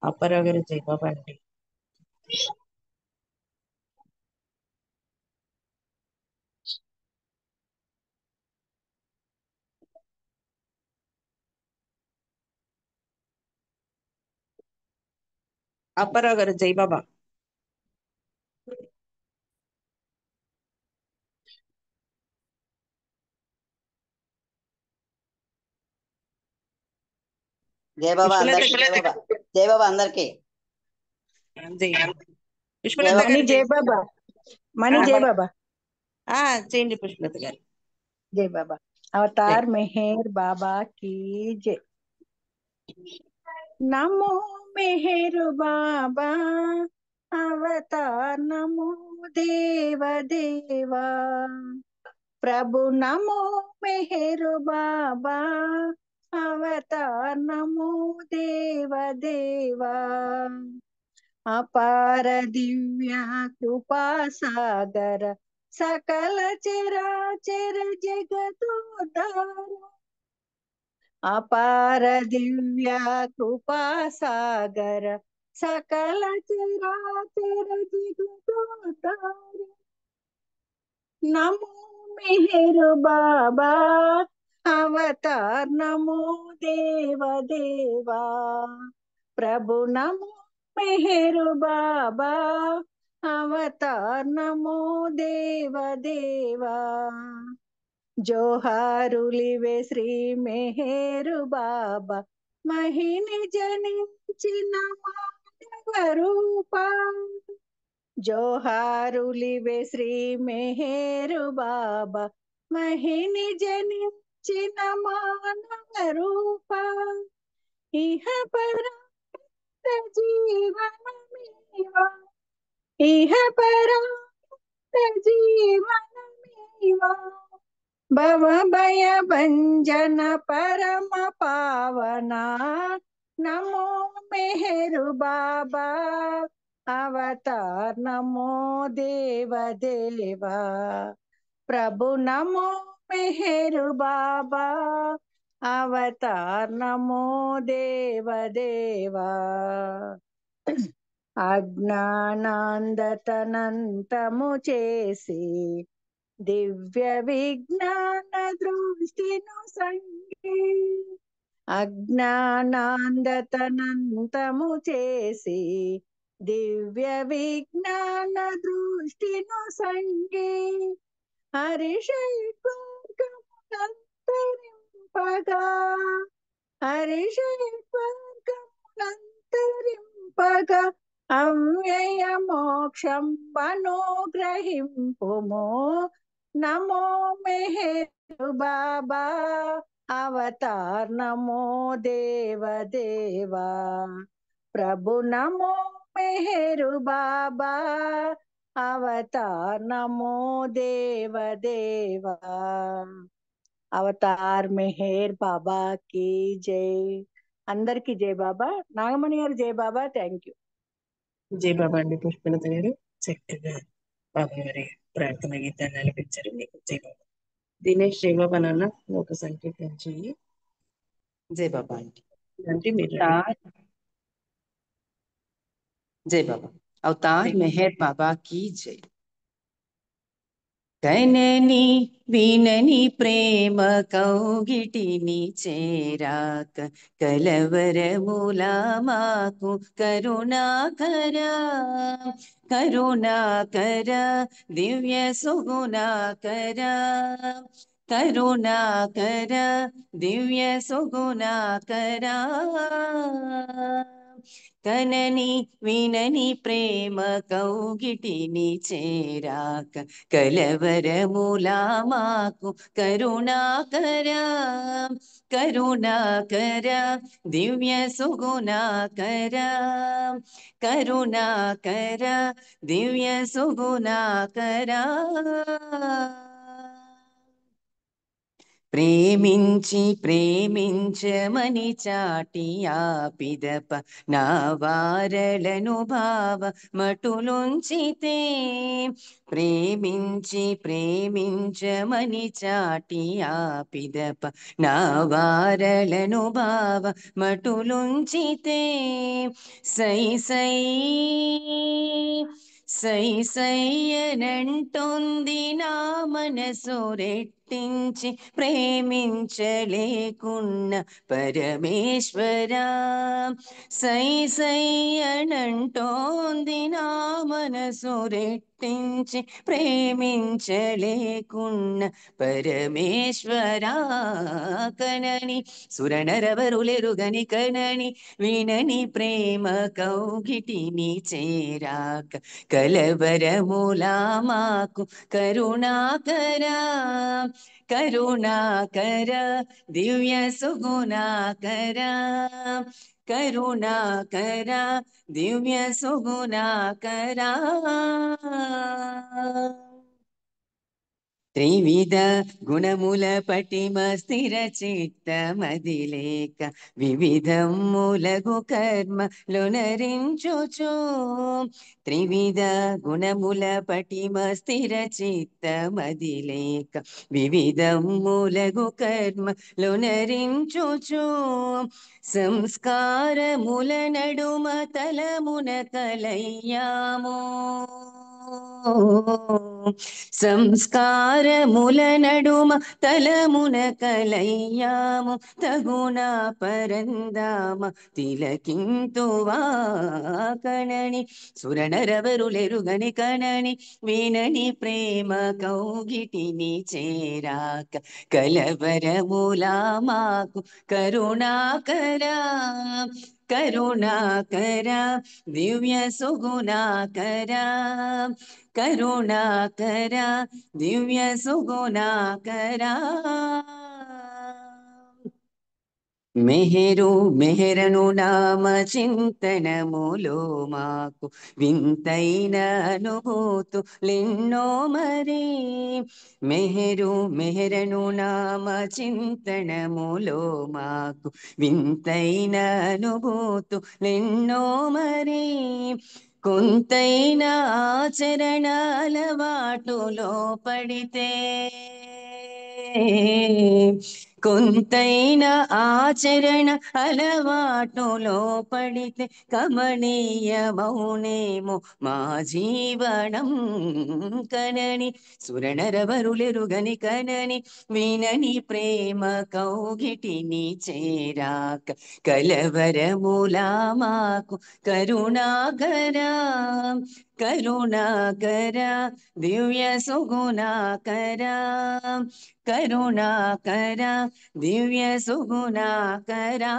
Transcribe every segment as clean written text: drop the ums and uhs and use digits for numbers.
అప్పారావు గారు జయబాబా అండి. అప్పారావు గారు జయబాబా. జయబాబా పుష్పలత అందరికి, జయబాబా జయబాబా అందరికి. జయబాబా. పుష్పలత జయబాబా మణి గారు జై బాబా, మణి జై బాబా, చేయండి పుష్పలత గారు. జై బాబా. అవతార్ మెహర్ బాబా की जय। नमो मेहर बाबा अवतार, नमो देव देवा प्रभु, नमो मेहर बाबा अवतार, नमो देव देवा अपार दिव्य कृपा सागर सकल चराचर जगदोद्धार अपार दिव्य कृपा सागर सकल चराचर जगदोद्धार नमो मेहर बाबा अवतार, नमो देव देवा प्रभु, नमो मेहर बाबा अवतार, नमो देव देवा జోహారులివే శ్రీ మెహరు బాబా మహిని జనించిన మానవ రూపా జోహారులివే శ్రీ మెహరు బాబా మహిని జనించిన మానవ రూపా ఇహ పర జీవనమీవా ఇహ పర జీవనమీవా భవ భయ భంజన పరమ పావనా నమో మెహరు బాబా అవతార్, నమో దేవ దేవా ప్రభు, నమో మెహరు బాబా అవతార్, నమో దేవ దేవా అజ్ఞానాంధతనంతము చేసి దివ్య విజ్ఞాన దృష్టిను సంగి అజ్ఞానాంధతనంతము చేసి దివ్య విజ్ఞాన దృష్టిను సంగి హరిషైర్గమునంతరింపగా హరిషైర్గమునంతరింపగా అవ్యయ మోక్షం అనుగ్రహింపుము నమో మెహరు బాబా అవతార్, నమో దేవ దేవా ప్రభు, నమో మెహరు బాబా అవతార్, నమో దేవ దేవా అవతార్ మెహర్ బాబా की జై. అందరికి జై బాబా. నాగమణి గారు జై బాబా. Thank you. జయబాబా అండి. పుష్పలత గారు చక్కగా బాబా గారి ప్రార్థన గీతాన్ని ఆలపించారు. మీకు జయబాబా. దినేష్ జయబాబా నాన్న ఒక సంకీర్తన చెయ్యి. జయబాబా అండి. అంటే మీరు ready. Avatar జయబాబా. Avatar Meher Baba की जय। కనని వినని ప్రేమ కౌగిటిని చేరాక కలవరములా మాకు కరుణాకర కరుణాకర దివ్య సుగుణాకర కరుణాకర దివ్య సుగుణాకర కనని వినని ప్రేమ కౌగిటిని చేరాక కలవరములా మాకు కరుణాకర కరుణాకర దివ్య సుగుణాకర కరుణాకర దివ్య సుగుణాకర ప్రేమించి ప్రేమించమని చాటి ఆ పిదప నా వారలను భావ మటులుంచితే ప్రేమించి ప్రేమించమని చాటి ఆ పిదప నా వారలను భావ మటులుంచితే సై సై సై సయ్యనంటోంది నా మనసు రెట్టించి ప్రేమించలేకున్న పరమేశ్వరా. సై సయ్యనంటోంది నా మనసు రెట్టించి ప్రేమించలేకున్న పరమేశ్వరా. కనని సురనరవరులెరుగని కనని వినని ప్రేమ కౌగిటిని చేరాక కలవరములా మాకు కరుణాకరా. కరుణాకర దివ్య సుగుణాకరా. కరుణాకర దివ్య సుగుణాకరా. త్రివిధ గుణముల పటిమ స్థిర చిత్తమదిలేక వివిధములగు కర్మ లొనరించుచు. త్రివిధ గుణముల పటిమ స్థిర చిత్తమదిలేక వివిధములగు కర్మ లొనరించుచు. సంస్కారముల నడుమ తలమున కలయ్యాము. సంస్కారముల నడుమ తలమున కలయ్యాము. తగుణ పరందామ తిలకింతువా కణని సురనరవరులెరుగని కణని వినని ప్రేమ కౌగిటిని చేరాక కలవరములా మాకు కరుణాకరా. కరుణాకర దివ్య సుగుణాకరా. కరుణాకర దివ్య సుగుణాకరా. మెహరు మెహరను నామ చింతనములో మాకు వింతైన అనుభూతులెన్నో మరి. మెహరు మెహరను నామ చింతనములో మాకు వింతైన అనుభూతులెన్నో మరి. కొంతైన ఆచరణ అలవాటులో పడితే కొంతైన ఆచరణ అలవాటులో పడితే కమనీయమౌనేమో మా జీవనం. కనని సురనరవరులెరుగని కనని వినని ప్రేమ కౌగిటిని చేరాక కలవరములా మాకు కరుణాకరా. కరుణాకర దివ్య సుగుణాకరా. కరుణాకర దివ్య సుగుణాకరా.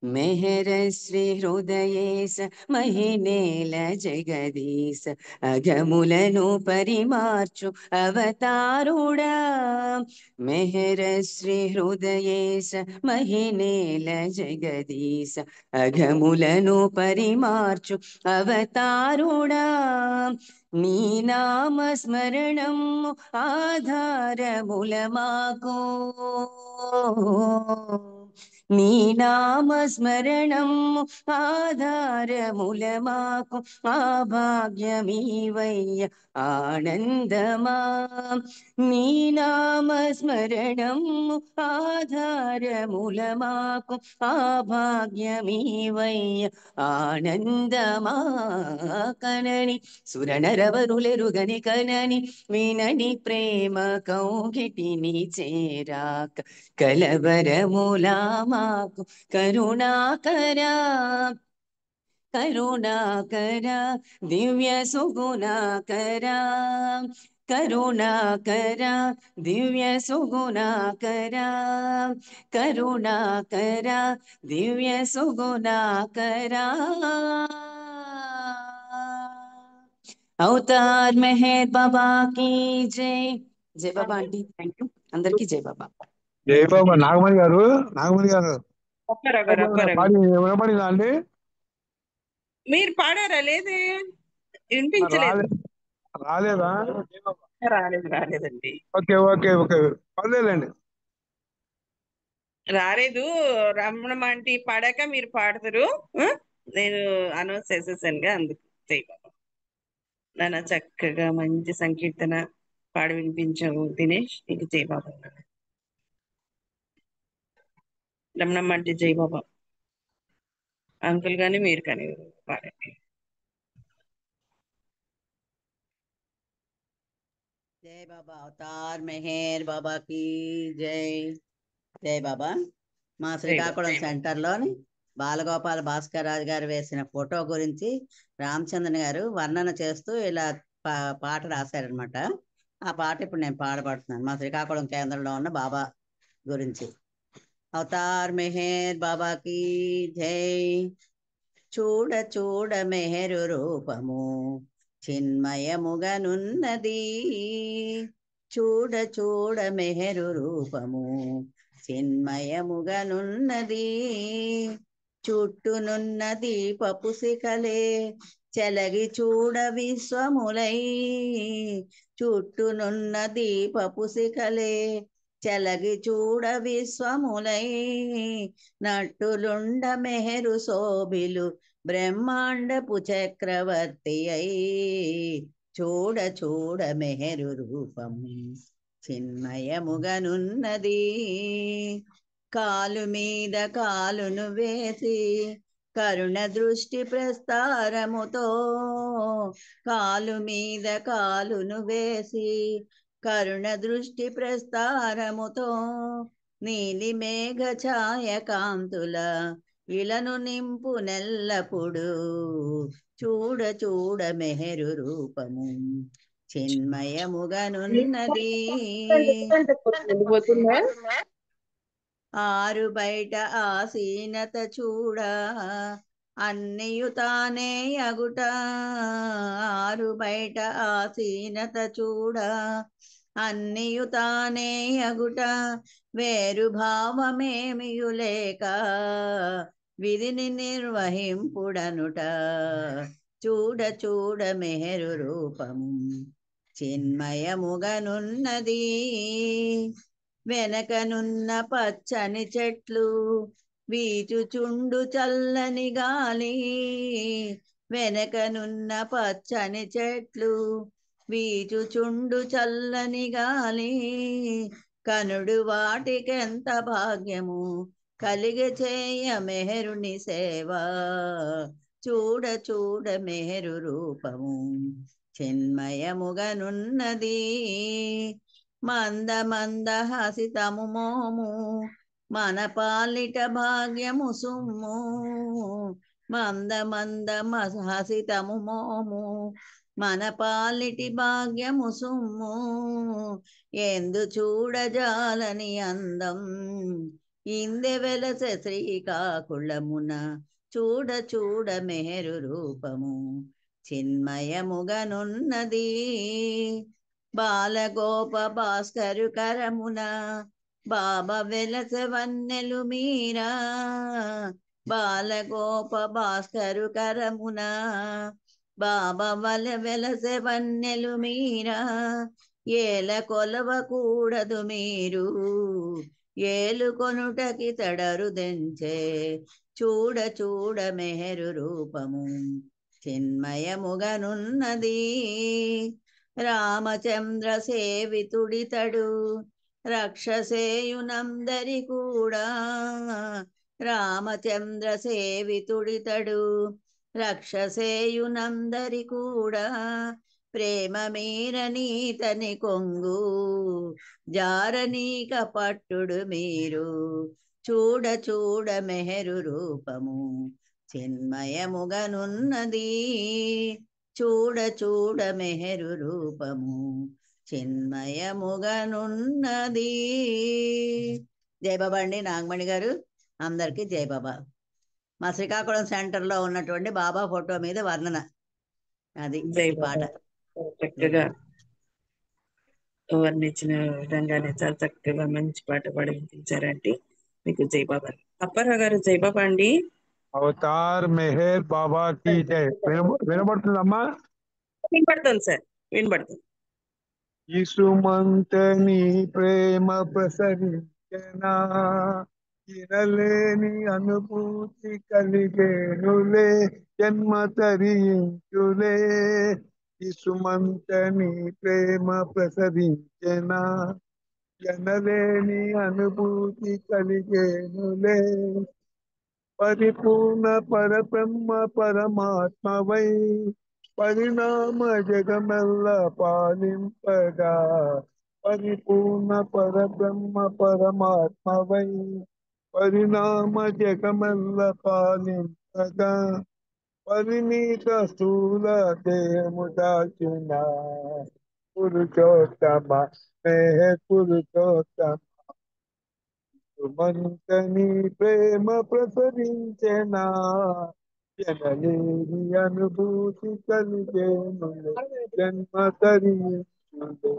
మెహర శ్రీ హృదయేశ మహినేల జగదీశ అగములను పరిమార్చు అవతారుడా. మెహర శ్రీ హృదయేశ మహినేల జగదీశ అగములను పరిమార్చు అవతారుడా. నీ నామ స్మరణము ఆధారముల మాకు. నీ నామ స్మరణము ఆధారముల మాకు ఆ భాగ్యమీవయ్య ఆనందమా. నీ నామ స్మరణము ఆధారముల మాకు ఆ భాగ్యమీవయ్య ఆనందమా. కనని సురనరవరులెరుగని కనని వినని ప్రేమ కౌగిటిని చేరాక కలవరములా మాకు కరుణాకరా. కరుణాకర దివ్య సుగుణాకరా. కరుణాకర దివ్య సుగుణాకరా. కరుణాకర దివ్య సుగుణాకరా. అవతార్ మెహర్ బాబా की जय. జై బాబా ఆంటీ. Thank you. అందరికీ జై బాబా. జై బాబా. నాగమణి గారు వినపడిందా అండి? మీరు పాడారా? లేదే, వినిపించలేదు. రాలేదా? రాలేదండి. ఓకే ఓకే ఓకే, పర్లేదండి. రాలేదు. రమణమ్మ ఆంటీ పాడాక మీరు పాడతారు. నేను అనౌన్స్ చేసేసానుగా, అందుకు జై బాబా. నాన్న చక్కగా మంచి సంకీర్తన పాడి వినిపించావు దినేష్, నీకు జై బాబా. రమణమ్మ ఆంటీ జై బాబా. అంకుల్ కానీ మీరు కానీ పాడండి. జై బాబా అవతార్ మెహర్ బాబా की జై. జై బాబా. మా శ్రీకాకుళం సెంటర్లోని బాలగోపాల భాస్కర్ రాజు గారు వేసిన ఫోటో గురించి రామచంద్రన్ గారు వర్ణన చేస్తూ ఇలా పాట రాశారనమాట. ఆ పాట ఇప్పుడు నేను పాడబడుతున్నాను మా శ్రీకాకుళం కేంద్రంలో ఉన్న బాబా గురించి. అవతార్ మెహర్ బాబా की జై. చూడ చూడ మెహరు రూపము చిన్మయముగనున్నది. చూడ చూడ మెహరు రూపము చిన్మయముగనున్నది. చుట్టునున్న దీపపు శిఖలే చెలగి చూడ విశ్వములై. చుట్టునున్న దీపపు శిఖలే చెలగి చూడ విశ్వములై. నట్టులుండ మెహరు శోభిలు బ్రహ్మాండపు చక్రవర్తి అయి. చూడ చూడ మెహరు రూపము చిన్మయముగనున్నది. కాలు మీద కాలును వేసి కరుణ దృష్టి ప్రస్తారముతో. కాలు మీద కాలును వేసి కరుణ దృష్టి ప్రస్తారముతో. నీలి మేఘ ఛాయ కాంతుల ఇలను నింపు నెల్లప్పుడు. చూడ చూడ మెహరు రూపము చిన్మయముగనున్నది. ఆరు బయట ఆసీనత చూడ అన్నియు తానే అగుట. ఆరు బయట ఆసీనత చూడ అన్నియు తానే అగుట. వేరు భావమేమియు లేక విధిని నిర్వహింపుడనుట. చూడ చూడ మెహరు రూపము చిన్మయముగనున్నది. వెనకనున్న పచ్చని చెట్లు వీచుచుండు చల్లని గాలి. వెనకనున్న పచ్చని చెట్లు వీచుచుండు చల్లని గాలి. కనుడు వాటికెంత భాగ్యము కలిగ చేయ మెహరుని సేవ. చూడ చూడ మెహరు రూపము చిన్మయముగనున్నది. మంద మంద హసితము మోము మన పాలిట భాగ్యము సుమ్ము. మంద మంద హసితము మోము మన పాలిటి భాగ్యము సుమ్ము. ఎందు చూడజాలని అందం ఇందె వెలసె శ్రీకాకుళమున. చూడ చూడ మెహరు రూపము చిన్మయముగనున్నది. బాలగోప భాస్కరు కరమున బాబా వెలస వన్నెలు మీరా. బాలగోప భాస్కరు కరమున బాబా వెలస వన్నెలు మీరా. ఏల కొలవకూడదు మీరు ఏలుకొనుటకి తడరు దెంచే. చూడ చూడ మెహరు రూపము చిన్మయముగనున్నది. రామచంద్ర సేవితుడితడు రక్షసేయునందరి కూడా. రామచంద్ర సేవితుడితడు రక్షసేయునందరి కూడా. ప్రేమ మీరనీతని కొంగు జారనీక పట్టుడు మీరు. చూడ చూడ మెహరు రూపము చిన్మయముగనున్నది. చూడ చూడ మెహరు రూపము చిన్మయముగనున్నది. జై బాబా అండి. నాగమణి గారు అందరికీ జై బాబా. మా శ్రీకాకుళం సెంటర్లో ఉన్నటువంటి బాబా ఫోటో మీద వర్ణన అది జై ఈ పాట. బాబా. చక్కగా వర్ణించిన విధంగానే చాలా చక్కగా మంచి పాట పాడి వినిపించారండి. మీకు జై బాబా. అప్పారావు గారు జై బాబా అండి. అవతార్ మెహర్ బాబా की జై. వినబడుతుందమ్మా? వినపడుతుంది సార్, వినపడుతుంది. ఇసుమంతని ప్రేమ ప్రసరించెనా ఇనలేని అనుభూతి కలిగేనులే జన్మ తరించులే. ఇసుమంతని ప్రేమ ప్రసరించెనా ఎనలేని అనుభూతి కలిగేనులే పరిపూర్ణ పరబ్రహ్మ పరమాత్మవై పరిణామ జగమెల్ల పాలింపగా పరిపూర్ణ పరబ్రహ్మ పరమాత్మవై పరిణామ జగమెల్ల పాలింపగా పరిణీత స్థూల దేహము దాచిన పురుషోత్తమ స్నేహ పురుషోత్తమ సుమంతని ప్రేమ ప్రసరించెనా జనలేని అనుభూతి కలిగేను జన్మ తరించులే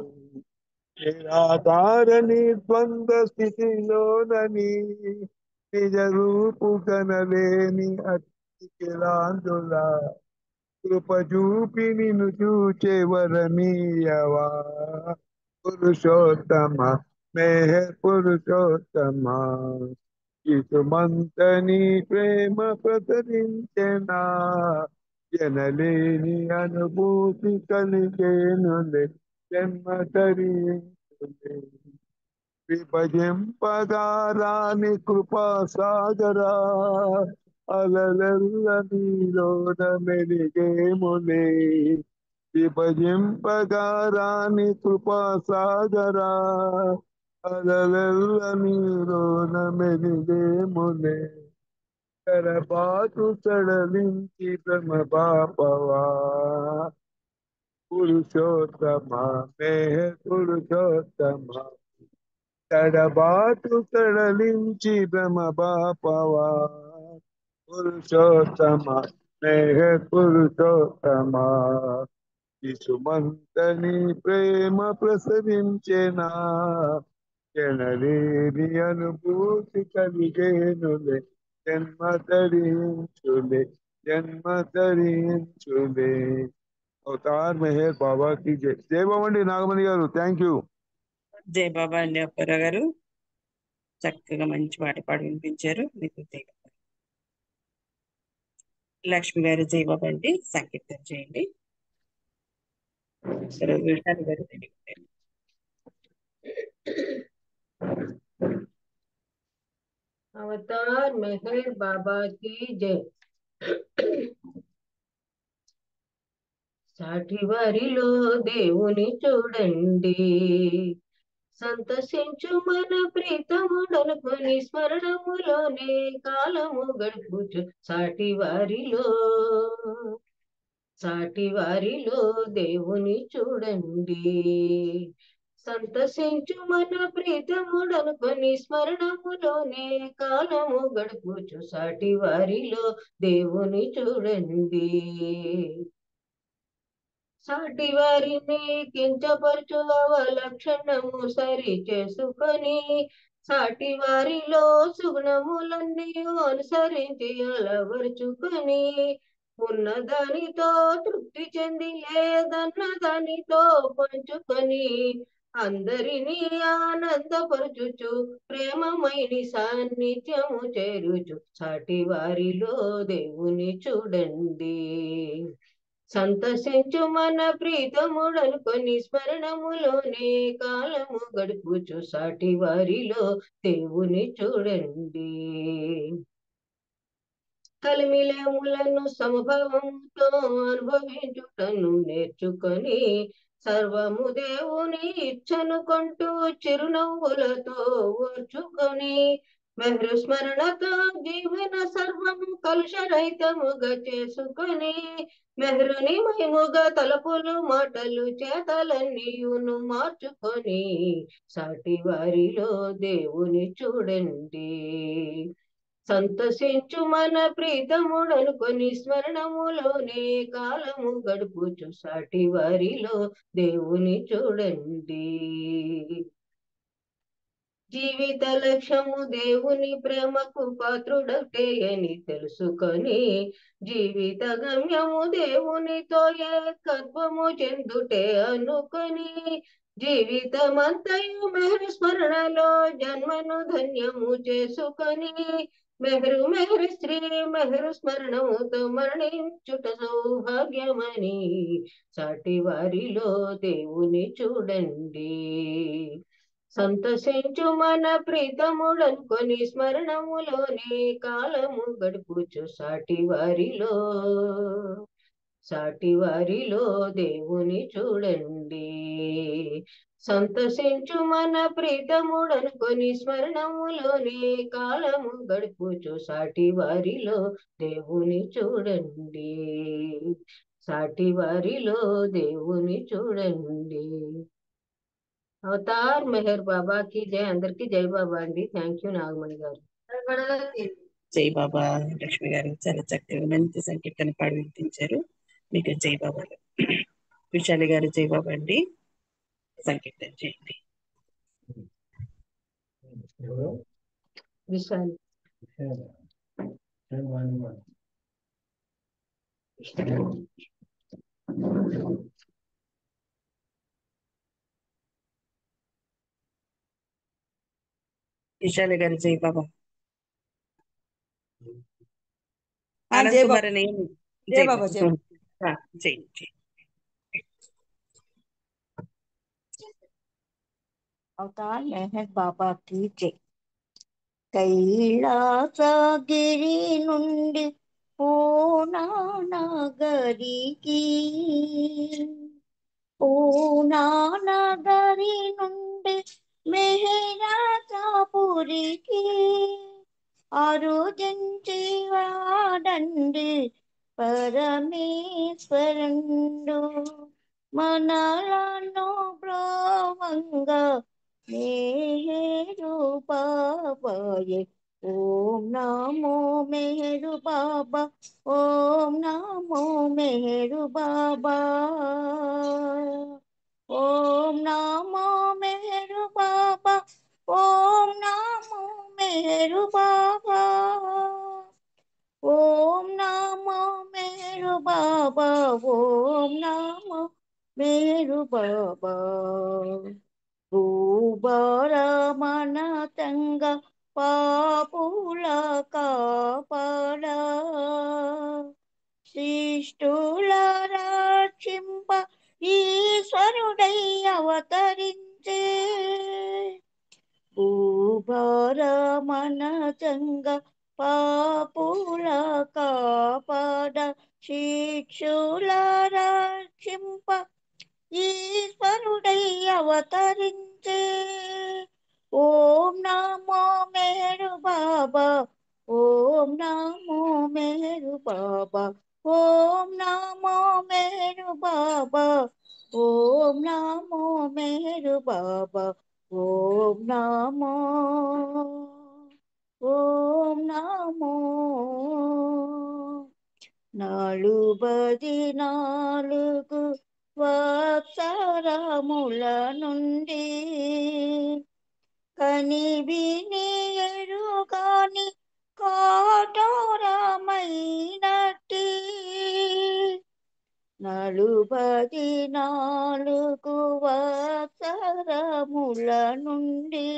నిరాధారణి ద్వంద్వ స్థితిలోనని నిజ రూపు కనలేని అతికిలాందుల కృప చూపి నిన్ను చూచే వరమీయవా పురుషోత్తమ స్నేహ పురుషోత్తమ ఇసుమంతని ప్రేమ ప్రసరించెనా జనలేని అనుభూతి కలిగేనులే జన్మ తరించులే విభజింపగారాని కృపా సాగరా అలలెల్ల నీలోన మెలిగేములే విభజింపగారాని కృపా సాగరా అలలెల్ల నీలోన మెలిగేములే కరబాటు సడలించి భ్రమ బాపవా పురుషోత్తమ మేహ పురుషోత్తమ తడబాటు తడలించి భ్రమ బాపవా పురుషోత్తమ స్నేహ పురుషోత్తమ ఇసుమంతని ప్రేమ ప్రసరించెనా జనలేని అనుభూతి కలిగేనులే జన్మ తరించులే జన్మ తరించులే అవతార్ మెహర్ బాబా की जय जय బాబండి నాగమణి గారు థ్యాంక్ యూ జై బాబా అండి అప్పారావు గారు, చక్కగా మంచి పాట పాడి వినిపించారు. మీకు లక్ష్మి గారు జై బాబా అండి, సంకీర్తన చేయండి. విషాలి గారు अवतार मेहर बाबा की जय। సాటి వారిలో దేవుని చూడండి, సంతసించు మన ప్రీతముడనుకొని స్మరణములోనే కాలము గడుపుచు సాటి వారిలో దేవుని చూడండి, సంతసించు మన ప్రీతముడనుకొని స్మరణములోనే కాలము గడుపుచు సాటి వారిలో దేవుని చూడండి. సాటి వారిని కించపరచు అవలక్షణము సరి చేసుకొని సాటి వారిలో సుగుణములన్నీ అనుసరించి అలవరుచుకొని ఉన్నదానితో తృప్తి చెంది లేదన్న దానితో పంచుకొని అందరినీ ఆనందపరచుచు ప్రేమమైని సాన్నిధ్యము చేరుచు సాటి వారిలో దేవుని చూడండి, సంతసించు మన ప్రీతముడనుకొని స్మరణములోనే కాలము గడుపుచు సాటి వారిలో దేవుని చూడండి. కలిమిలేములను సమభావముతో అనుభవించుటను నేర్చుకొని సర్వము దేవుని ఇచ్చనుకుంటూ చిరునవ్వులతో ఓర్చుకొని మెహరు స్మరణతో జీవన సర్వము కలుషరహితముగా చేసుకొని మెహరుని మహిముగా తలపులు మాటలు చేతలన్నీయును మార్చుకొని సాటి వారిలో దేవుని చూడండి, సంతసించు మన ప్రీతముడనుకొని స్మరణములోనే కాలము గడుపుచు సాటి వారిలో దేవుని చూడండి. జీవిత లక్ష్యము దేవుని ప్రేమకు పాత్రుడటే అని తెలుసుకొని జీవిత గమ్యము దేవునితో ఏకత్వము చెందుటే అనుకొని జీవితమంతయు మెహరు స్మరణలో జన్మను ధన్యము చేసుకొని మెహరు శ్రీ మెహరు స్మరణముతో మరణించుట సౌభాగ్యమని సాటి వారిలో దేవుని చూడండి, సంతసించు మన ప్రీతముడనుకొని స్మరణములోనే కాలము గడుపుచు సాటి వారిలో దేవుని చూడండి. సంతసించు మన ప్రీతముడనుకొని స్మరణములోనే కాలము గడుపుచు సాటి వారిలో దేవుని చూడండి. సాటి వారిలో దేవుని చూడండి. అవతార్ మెహర్ బాబా కి జై. అందరికి జై బాబా అండి. థ్యాంక్ యూ నాగమణి గారు. జై బాబా. లక్ష్మి గారు చాలా చక్కగా మంచి సంకీర్తన పాడి వినిపించారు. మీకు జై బాబా. విశాలి గారు జై బాబా అండి, సంకీర్తన చేయండి. విశాల్ విశాలి గారు జై బాబా. జై అనంత్ బాబా. కుమార్ అని జై బాబా. జై జై జై. అవతార్ మెహర్ బాబా की जय. కైలాసగిరి నుండి పూనా నగరికి, పూనా నగరి నుండి మెహరాజపురికి ఆరోజించి వాడండి పరమేశ్వరుండు. మనలను బ్రోవంగా మెహరు బాబాయే. ఓం నమో మెహరు బాబా, ఓం నమో మెహరు బాబా, ఓం నమో మెహరు బాబా, ఓం నమో మెహరు బాబా, ఓం నమో మెహరు బాబా, ఓం నమో మెహరు బాబా. భూభారమణ తంగ పాపుల కాపాడ, శిష్టుల రక్షింప ఈశ్వరుడై అవతరించే. భూభారమణ తంగ పాపుల కాపాడ, శిక్షుల రక్షింప ఈశ్వరుడై అవతరించే. ఓం నమో మెహరు బాబా, ఓం నమో మెహరు బాబా, ఓం నమో మెహరు బాబా, ఓం నమో మెహరు బాబా, ఓం నమో, ఓం నమో. 44 వత్సరముల నుండి కని విని ఎరుగాని కాఠోరమైనట్టి 44 వత్సరముల నుండి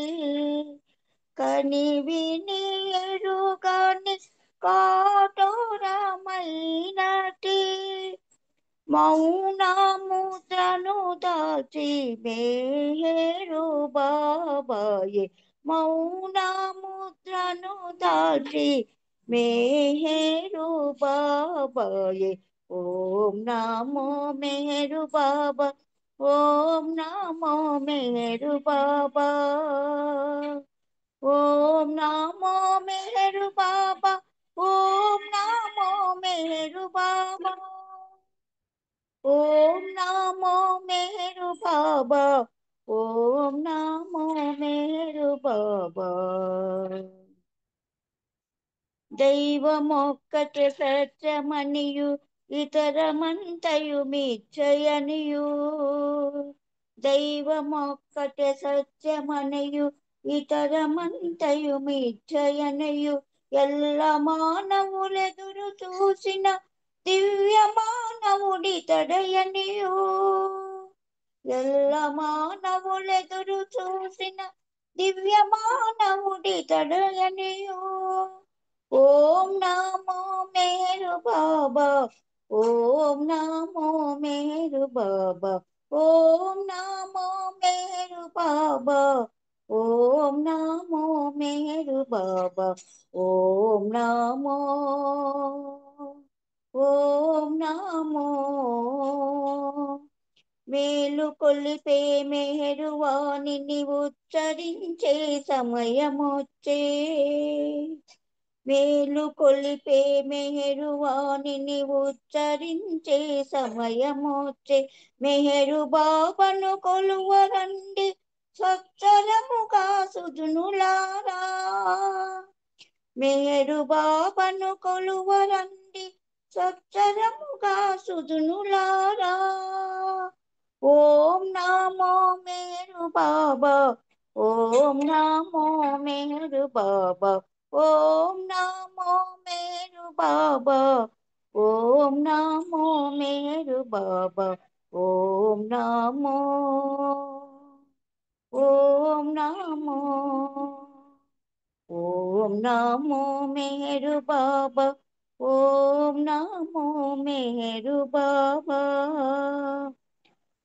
కని విని ఎరుగాని కాఠోరమైనట్టి మౌనముద్రను దాచి మెహరు బాబాయే. మౌనముద్రను దాచి మెహరు బాబాయే. ఓం నమో మెహరు బాబా, ఓం నమో మెహరు బాబా, ఓం నమో మెహరు బాబా, ఓం నమో మెహరు బాబా, ఓం నమో మెహరు బాబా, ఓం నమో మెహరు బాబా. దైవమొక్కటే సత్యమనియు ఇతరమంతయు మిథ్యయనియు, దైవమొక్కటే సత్యమనియు ఇతరమంతయు మిథ్యయనియు ఎల్ల మానవులెదురు చూసిన దివ్య మానవుడితడయనియు, ఎల్ల మానవులెదురు చూసిన దివ్య మానవుడితడయనియు. ఓం నమో మెహరు బాబా, ఓం నమో మెహరు బాబా, ఓం నమో మెహరు బాబా, ఓం నమో మేరు బాబా ఓం నమో ఓం నమో మేలు కొలిపే మేరువాణిని ఉచ్చరించే సమయమొచ్చే మేలు కొలిపే మెహరువాణిని ఉచ్చరించే సమయమొచ్చే మెహరు బాబను కొలువరండి స్వచ్ఛరముగా సుజనులారా మెహరు బాబను కొలువరండి స్వచ్ఛరముగా సుజనులారా ఓం నమో మేరు బాబా ఓం నమో మేరు బాబా ఓం నమో మేరు బాబా ఓం నమో మేరు బాబా ఓం నమో ఓం నమో ఓం నమో మేరు బాబా ఓం నమో మేరు బాబా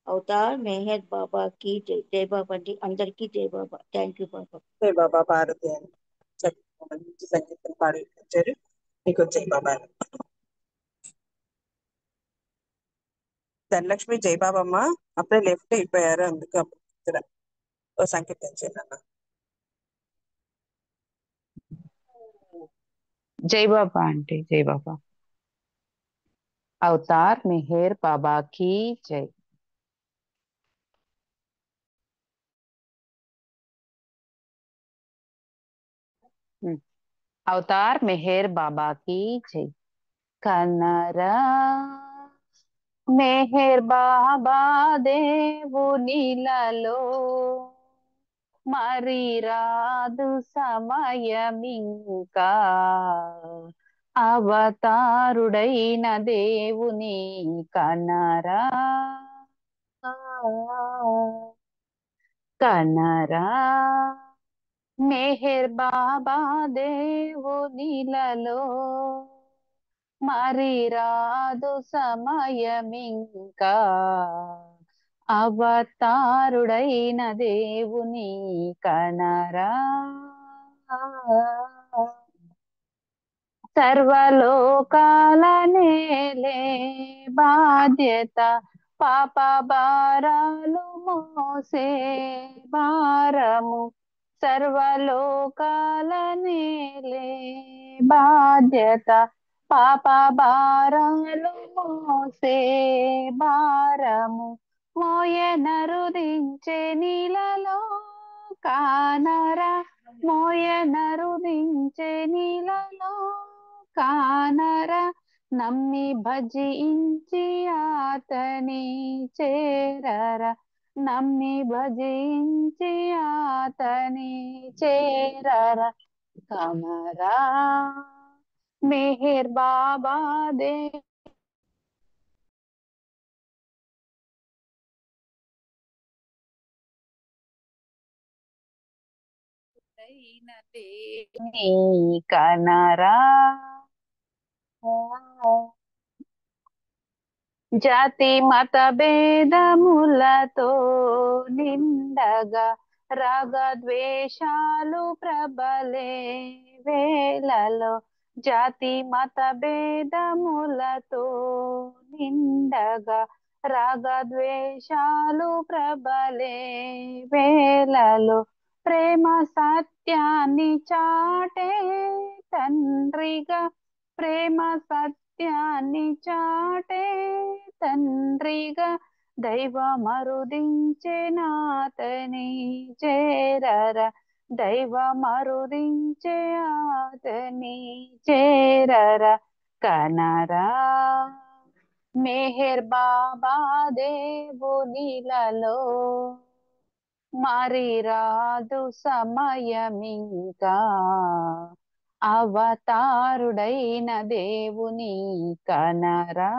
అవతార్ మెహర్ బాబా की जय जय బాబా అండి అందరికీ జై బాబా థ్యాంక్ యూ బాబా జై బాబా భారతి అని చక్కగా మంచి సంగీతం పాడి వచ్చారు. మీకు జై బాబా. ధనలక్ష్మి జై బాబమ్మ అప్పుడే లెఫ్ట్ అయిపోయారు, అందుకు అప్పుడు ఓ సంకీర్తన చేయాలన్న. जय बाबा आंटी जय बाबा। अवतार मेहर बाबा की जय। अवतार मेहर बाबा की जय। कनरा मेहर बाबा దేవునిలలో మరి రాదు సమయమింకా అవతారుడైన దేవుని కనరా కనరా మెహర్ బాబా దేవునిలలో మరి రాదు సమయమింకా అవతారుడైన దేవుని కనరా సర్వలోకాల నేలే బాధ్యత పాప భారాలు మోసే భారము సర్వలోకాల నేలే బాధ్యత పాప భారాలు మోసే భారము మోయనరుదించే నీలలో కానరా మోయనరుదించే నీలలో కానరా నమ్మి భజించి ఆతని చేరరా నమ్మి భజించి ఆతని చేరరా కమరా మెహర్ బాబా దే కనరా జాతి మత భేదములతో నిండగా రాగద్వేషాలు ప్రబలే వేళలో జాతి మత భేదములతో నిండగా రాగద్వేషాలు ప్రబలే వేళలో ప్రేమ సత్యాన్ని చాటే తండ్రిగా ప్రేమ సత్యాన్ని చాటే తండ్రిగా దైవ మరుదించే నాతని చేరరా దైవ మరుదించే ఆతని చేరరా కనరా మెహర్ బాబా దేవునిలలో మరి రాదు సమయమింకా అవతారుడైన దేవుని కనరా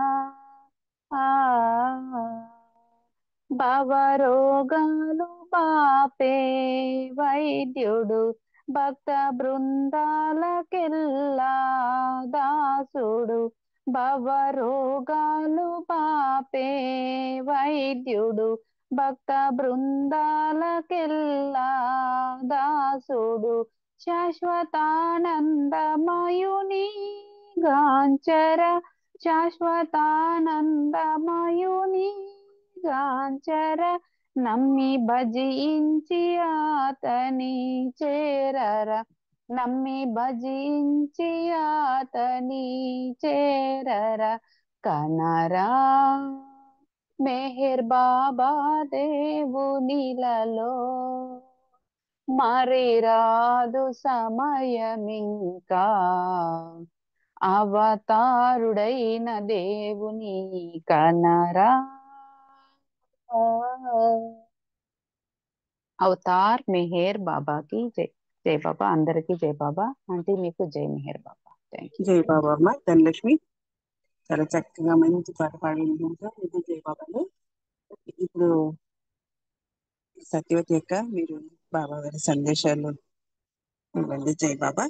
భవరోగాలు బాపే వైద్యుడు భక్త బృందాలకెల్లా దాసుడు భవరోగాలు బాపే వైద్యుడు భక్త బృందాలకెల్లా దాసుడు శాశ్వతానందమయుని గాంచర శాశ్వతానందమయుని గాంచర నమ్మి భజించి అతని చేరర నమ్మి భజించి అతని చేరర కనరా మెహర్ బాబా దేవునిలలో మరి రాదు సమయమింకా అవతారుడైన దేవుని కనరా అవతార్ మెహర్ బాబాకి జై. జై బాబా. అందరికీ జై బాబా. అంటే మీకు జై మెహర్ బాబా. Thank you. జై బాబా అమ్మ ధనలక్ష్మి. చాలా చక్కగా మంచి పాట పాడి వినిపించారు. మీకు జై బాబాలు. ఇప్పుడు సత్యవతి అక్క మీరు బాబా గారి సందేశాలు ఇవ్వండి. జై బాబా.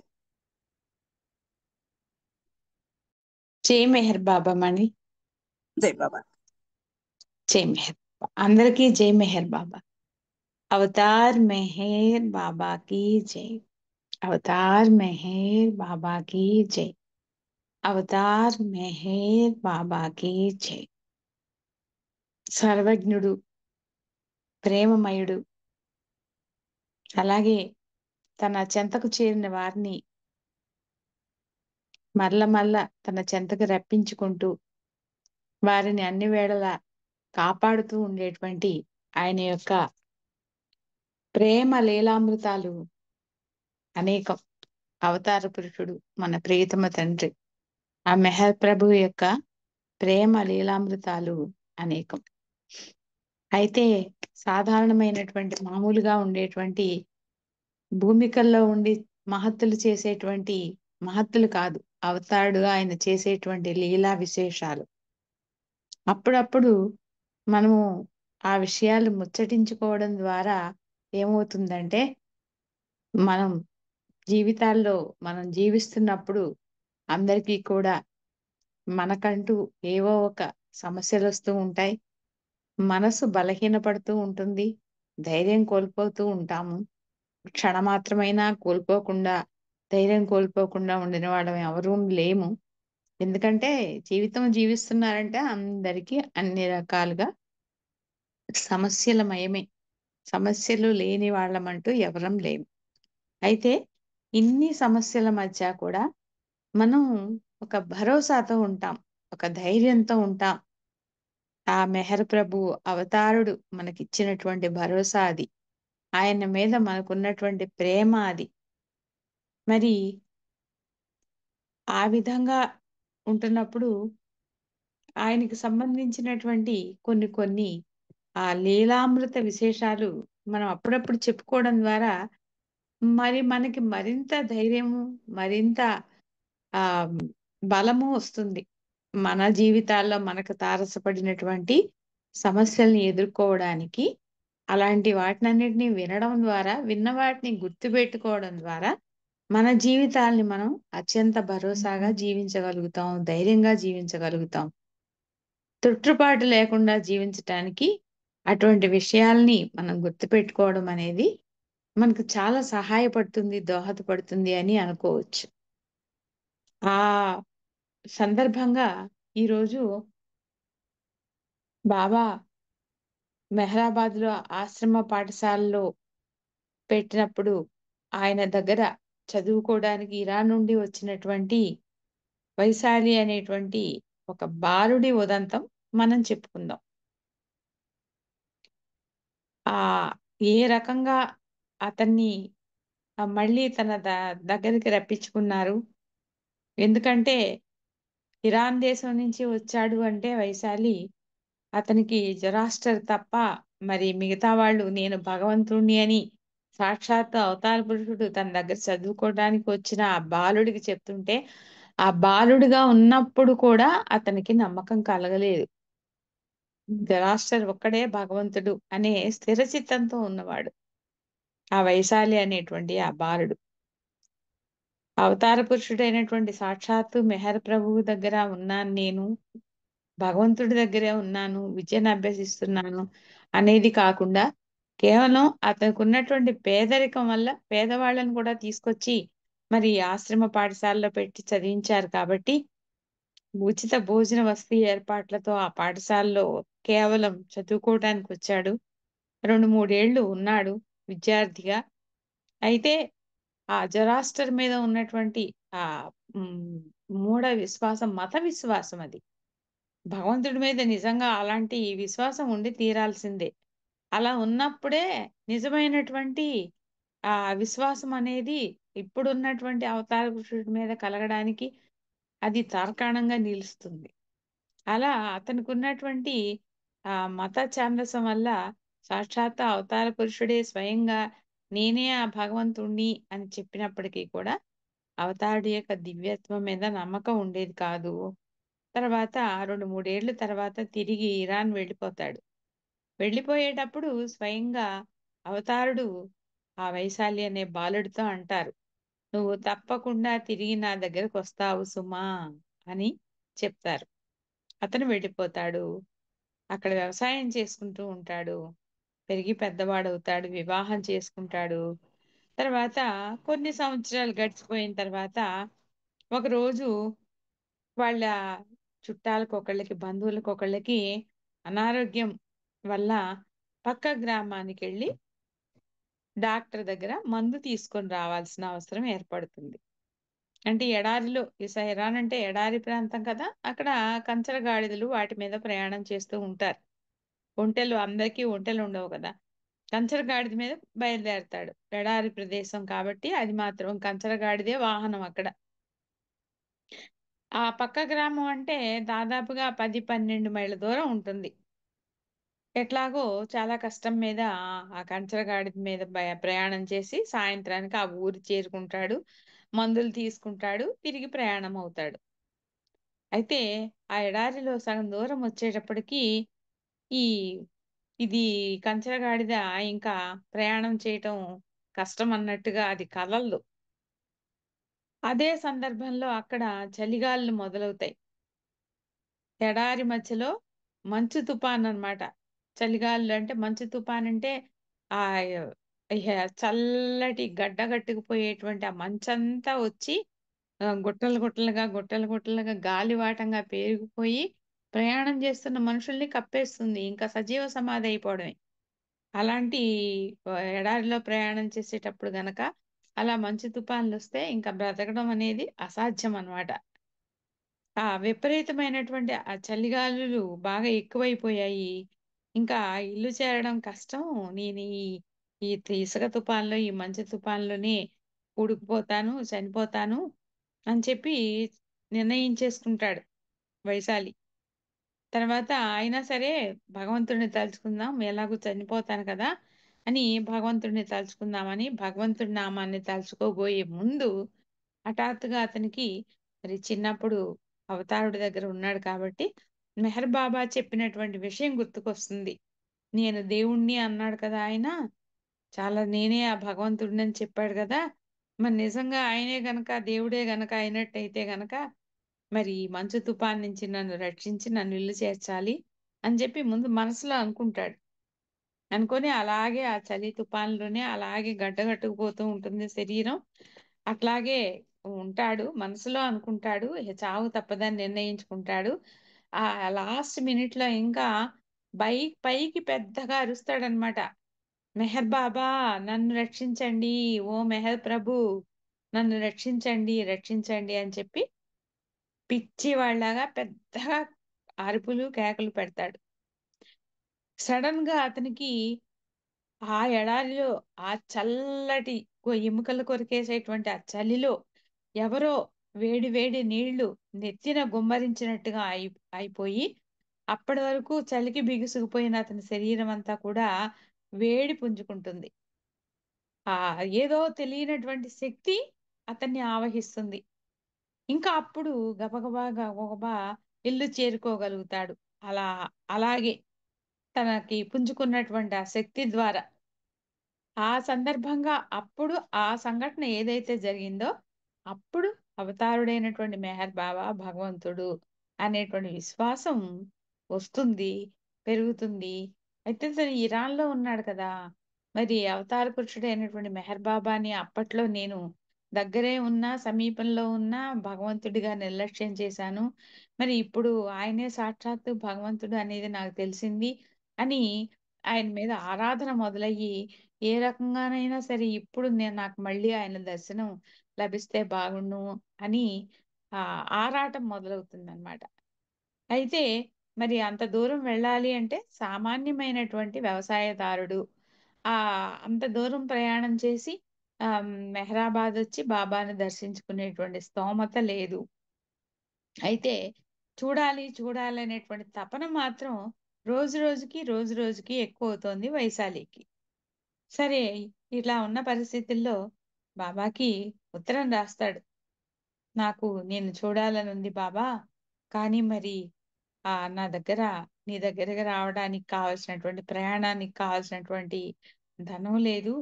జై మెహర్ బాబా మణి. జై బాబా. జై మెహర్ బాబా. అందరికీ జై మెహర్ బాబా. అవతార్ మెహర్ బాబా की जय. అవతార్ మెహర్ బాబా की जय. అవతార్ మెహర్ బాబా की जय. సర్వజ్ఞుడు, ప్రేమమయుడు, అలాగే తన చెంతకు చేరిన వారిని మరల తన చెంతకు రప్పించుకుంటూ వారిని అన్ని వేళలా కాపాడుతూ ఉండేటువంటి ఆయన యొక్క ప్రేమ లీలామృతాలు అనేకం. అవతార పురుషుడు మన ప్రియతమ తండ్రి ఆ మెహర్ ప్రభు యొక్క ప్రేమ లీలామృతాలు అనేకం. అయితే సాధారణమైనటువంటి మామూలుగా ఉండేటువంటి భూమికల్లో ఉండి మహత్తులు చేసేటువంటి మహత్తులు కాదు, అవతారుడుగా ఆయన చేసేటువంటి లీలా విశేషాలు. అప్పుడప్పుడు మనము ఆ విషయాలు ముచ్చటించుకోవడం ద్వారా ఏమవుతుందంటే మనం జీవితాల్లో మనం జీవిస్తున్నప్పుడు అందరికీ కూడా మనకంటూ ఏవో ఒక సమస్యలు వస్తూ ఉంటాయి. మనసు బలహీనపడుతూ ఉంటుంది. ధైర్యం కోల్పోతూ ఉంటాము. క్షణమాత్రమైనా కోల్పోకుండా ధైర్యం కోల్పోకుండా ఉండిన వాళ్ళం ఎవరూ లేము. ఎందుకంటే జీవితం జీవిస్తున్నారంటే అందరికీ అన్ని రకాలుగా సమస్యలమయమే. సమస్యలు లేని వాళ్ళమంటూ ఎవరం లేము. అయితే ఇన్ని సమస్యల మధ్య కూడా మనం ఒక భరోసాతో ఉంటాం, ఒక ధైర్యంతో ఉంటాం. ఆ మెహర్ ప్రభు అవతారుడు మనకిచ్చినటువంటి భరోసా అది. ఆయన మీద మనకున్నటువంటి ప్రేమ అది. మరి ఆ విధంగా ఉంటున్నప్పుడు ఆయనకి సంబంధించినటువంటి కొన్ని ఆ లీలామృత విశేషాలు మనం అప్పుడప్పుడు చెప్పుకోవడం ద్వారా మరి మనకి మరింత ధైర్యము, మరింత ఆ బలము వస్తుంది. మన జీవితాల్లో మనకు తారసపడినటువంటి సమస్యల్ని ఎదుర్కోవడానికి అలాంటి వాటినన్నిటినీ వినడం ద్వారా, విన్న వాటిని గుర్తుపెట్టుకోవడం ద్వారా మన జీవితాల్ని మనం అత్యంత భరోసాగా జీవించగలుగుతాం, ధైర్యంగా జీవించగలుగుతాం. తొట్టుపాటు లేకుండా జీవించటానికి అటువంటి విషయాల్ని మనం గుర్తుపెట్టుకోవడం అనేది మనకు చాలా సహాయపడుతుంది, దోహదపడుతుంది అని అనుకోవచ్చు. ఆ సందర్భంగా ఈరోజు బాబా మెహరాబాద్లో ఆశ్రమ పాఠశాలలో పెట్టినప్పుడు ఆయన దగ్గర చదువుకోవడానికి ఇరాన్ నుండి వచ్చినటువంటి వైశాలి అనేటువంటి ఒక బాలుడి ఉదంతం మనం చెప్పుకుందాం. ఆ ఏ రకంగా అతన్ని మళ్ళీ తన దగ్గరికి రప్పించుకున్నారు. ఎందుకంటే ఇరాన్ దేశం నుంచి వచ్చాడు అంటే వైశాలి అతనికి జొరాస్టర్ తప్ప మరి మిగతా వాళ్ళు నేను భగవంతుణ్ణి అని సాక్షాత్ అవతార పురుషుడు తన దగ్గర చదువుకోవడానికి వచ్చిన ఆ బాలుడికి చెప్తుంటే ఆ బాలుడిగా ఉన్నప్పుడు కూడా అతనికి నమ్మకం కలగలేదు. జొరాస్టర్ ఒక్కడే భగవంతుడు అనే స్థిర చిత్తంతో ఉన్నవాడు ఆ వైశాలి అనేటువంటి ఆ బాలుడు. అవతార పురుషుడైనటువంటి సాక్షాత్తు మెహర్ ప్రభువు దగ్గర ఉన్నాను, నేను భగవంతుడి దగ్గరే ఉన్నాను, విద్యను అభ్యసిస్తున్నాను అనేది కాకుండా కేవలం అతనికి ఉన్నటువంటి పేదరికం వల్ల పేదవాళ్ళని కూడా తీసుకొచ్చి మరి ఆశ్రమ పాఠశాలలో పెట్టి చదివించారు కాబట్టి ఉచిత భోజన వసతి ఏర్పాట్లతో ఆ పాఠశాలలో కేవలం చదువుకోవడానికి వచ్చాడు. 2-3 ఏళ్ళు ఉన్నాడు విద్యార్థిగా. అయితే ఆ జొరాస్టర్ మీద ఉన్నటువంటి ఆ మూఢ విశ్వాసం, మత విశ్వాసం అది. భగవంతుడి మీద నిజంగా అలాంటి విశ్వాసం ఉండి తీరాల్సిందే. అలా ఉన్నప్పుడే నిజమైనటువంటి ఆ విశ్వాసం అనేది ఇప్పుడున్నటువంటి అవతార పురుషుడి మీద కలగడానికి అది తార్కాణంగా నిలుస్తుంది. అలా అతనికి ఉన్నటువంటి మత ఛాందసం వల్ల సాక్షాత్ అవతార పురుషుడే స్వయంగా నేనే ఆ భగవంతుణ్ణి అని చెప్పినప్పటికీ కూడా అవతారుడి యొక్క దివ్యత్వం మీద నమ్మకం ఉండేది కాదు. తర్వాత 2-3 ఏళ్ల తర్వాత తిరిగి ఇరాన్ వెళ్ళిపోతాడు. వెళ్ళిపోయేటప్పుడు స్వయంగా అవతారుడు ఆ వైశాలి అనే బాలుడితో అంటారు, నువ్వు తప్పకుండా తిరిగి నా దగ్గరకు వస్తావు సుమా అని చెప్తారు. అతను వెళ్ళిపోతాడు. అక్కడ వ్యవసాయం చేసుకుంటూ ఉంటాడు. పెరిగి పెద్దవాడవుతాడు. వివాహం చేసుకుంటాడు. తర్వాత కొన్ని సంవత్సరాలు గడిచిపోయిన తర్వాత ఒకరోజు వాళ్ళ చుట్టాలకొకళ్ళకి, బంధువులకొకళ్ళకి అనారోగ్యం వల్ల పక్క గ్రామానికి వెళ్ళి డాక్టర్ దగ్గర మందు తీసుకొని రావాల్సిన అవసరం ఏర్పడుతుంది. అంటే ఎడారిలో ఇరాన్ అంటే ఎడారి ప్రాంతం కదా, అక్కడ కంచర గాడిదలు వాటి మీద ప్రయాణం చేస్తూ ఉంటారు. ఒంటెలు అందరికీ ఒంటెలు ఉండవు కదా, కంచర గాడిద మీద బయలుదేరతాడు. ఎడారి ప్రదేశం కాబట్టి అది మాత్రం కంచర గాడిదే వాహనం అక్కడ. ఆ పక్క గ్రామం అంటే దాదాపుగా 10-12 మైళ్ళ దూరం ఉంటుంది. ఎట్లాగో చాలా కష్టం మీద ఆ కంచర గాడిద మీద ప్రయాణం చేసి సాయంత్రానికి ఆ ఊరు చేరుకుంటాడు. మందులు తీసుకుంటాడు. తిరిగి ప్రయాణం అవుతాడు. అయితే ఆ ఎడారిలో సగం దూరం వచ్చేటప్పటికి ఇది కంచర గాడిద ఇంకా ప్రయాణం చేయటం కష్టం అన్నట్టుగా అది కదలదు. అదే సందర్భంలో అక్కడ చలిగాలులు మొదలవుతాయి. ఎడారి మధ్యలో మంచు తుఫాన్ అన్నమాట. చలిగాలులు అంటే మంచు తుఫాన్ అంటే ఆ చల్లటి గడ్డ కట్టుకుపోయేటువంటి ఆ మంచంతా వచ్చి గుట్టలు గుట్టలుగా గాలివాటంగా పేరుకుపోయి ప్రయాణం చేస్తున్న మనుషుల్ని కప్పేస్తుంది. ఇంకా సజీవ సమాధి అయిపోవడమే. అలాంటి ఎడారిలో ప్రయాణం చేసేటప్పుడు గనక అలా మంచు తుఫాన్లు వస్తే ఇంకా బ్రతకడం అనేది అసాధ్యం అన్నమాట. ఆ విపరీతమైనటువంటి ఆ చలిగాలులు బాగా ఎక్కువైపోయాయి. ఇంకా ఇల్లు చేరడం కష్టం. నేను ఈ ఇసుక తుఫాన్లో, ఈ మంచు తుఫాన్లోనే ఉడికిపోతాను, చనిపోతాను అని చెప్పి నిర్ణయించేసుకుంటాడు వైశాలి. తర్వాత అయినా సరే భగవంతుడిని తలుచుకుందాం, ఎలాగూ చనిపోతాను కదా అని భగవంతుడిని తలుచుకుందామని భగవంతుడి నామాన్ని తలుచుకోబోయే ముందు హఠాత్తుగా అతనికి మరి చిన్నప్పుడు అవతారుడి దగ్గర ఉన్నాడు కాబట్టి మెహర్ బాబా చెప్పినటువంటి విషయం గుర్తుకొస్తుంది. నేను దేవుణ్ణి అన్నాడు కదా ఆయన, చాలా నేనే ఆ భగవంతుడిని అని చెప్పాడు కదా, మరి నిజంగా ఆయనే గనక దేవుడే గనక అయినట్టయితే గనక మరి మంచు తుఫాన్ నుంచి నన్ను రక్షించి నన్ను ఇల్లు చేర్చాలి అని చెప్పి ముందు మనసులో అనుకుంటాడు. అనుకొని అలాగే ఆ చలి తుఫాన్లోనే అలాగే గడ్డగట్టుకుపోతూ ఉంటుంది శరీరం. అట్లాగే ఉంటాడు, మనసులో అనుకుంటాడు, చావు తప్పదని నిర్ణయించుకుంటాడు. ఆ లాస్ట్ మినిట్ లో ఇంకా పైకి పెద్దగా అరుస్తాడనమాట, మెహర్ బాబా నన్ను రక్షించండి, ఓ మెహర్ ప్రభు నన్ను రక్షించండి రక్షించండి అని చెప్పి పిచ్చి వాళ్ళగా పెద్దగా అరుపులు కేకలు పెడతాడు. సడన్ గా అతనికి ఆ ఎడారిలో ఆ చల్లటి ఎముకలు కొరికేసేటువంటి ఆ చలిలో ఎవరో వేడి వేడి నీళ్లు నెత్తిన గుమ్మరించినట్టుగా అయిపోయి అప్పటి వరకు చలికి బిగుసుకుపోయిన అతని శరీరం అంతా కూడా వేడి పుంజుకుంటుంది. ఆ ఏదో తెలియనటువంటి శక్తి అతన్ని ఆవహిస్తుంది. ఇంకా అప్పుడు గబగబా ఇల్లు చేరుకోగలుగుతాడు. అలాగే తనకి పుంజుకున్నటువంటి ఆ శక్తి ద్వారా ఆ సందర్భంగా అప్పుడు ఆ సంఘటన ఏదైతే జరిగిందో అప్పుడు అవతారుడైనటువంటి మెహర్ బాబా భగవంతుడు అనేటువంటి విశ్వాసం వస్తుంది, పెరుగుతుంది. అయితే తను ఇరాన్లో ఉన్నాడు కదా, మరి అవతార పురుషుడైనటువంటి మెహర్ బాబాని అప్పట్లో నేను దగ్గరే ఉన్నా, సమీపంలో ఉన్నా భగవంతుడిగా నిర్లక్ష్యం చేశాను. మరి ఇప్పుడు ఆయనే సాక్షాత్తు భగవంతుడు అనేది నాకు తెలిసింది అని ఆయన మీద ఆరాధన మొదలయ్యి, ఏ రకంగానైనా సరే ఇప్పుడు నాకు మళ్ళీ ఆయన దర్శనం లభిస్తే బాగుండు అని ఆరాటం మొదలవుతుందన్నమాట. అయితే మరి అంత దూరం వెళ్ళాలి అంటే సామాన్యమైనటువంటి వ్యవసాయదారుడు అంత దూరం ప్రయాణం చేసి మెహరాబాద్ వచ్చి బాబాను దర్శించుకునేటువంటి స్తోమత లేదు. అయితే చూడాలి చూడాలి అనేటువంటి తపన మాత్రం రోజు రోజుకి ఎక్కువ అవుతోంది వైశాలికి. సరే, ఇలా ఉన్న పరిస్థితుల్లో బాబాకి ఉత్తరం రాస్తాడు. నాకు నేను చూడాలని ఉంది బాబా, కానీ మరి నా దగ్గర నీ దగ్గరకు రావడానికి కావాల్సినటువంటి ప్రయాణానికి కావాల్సినటువంటి ధనం లేదు,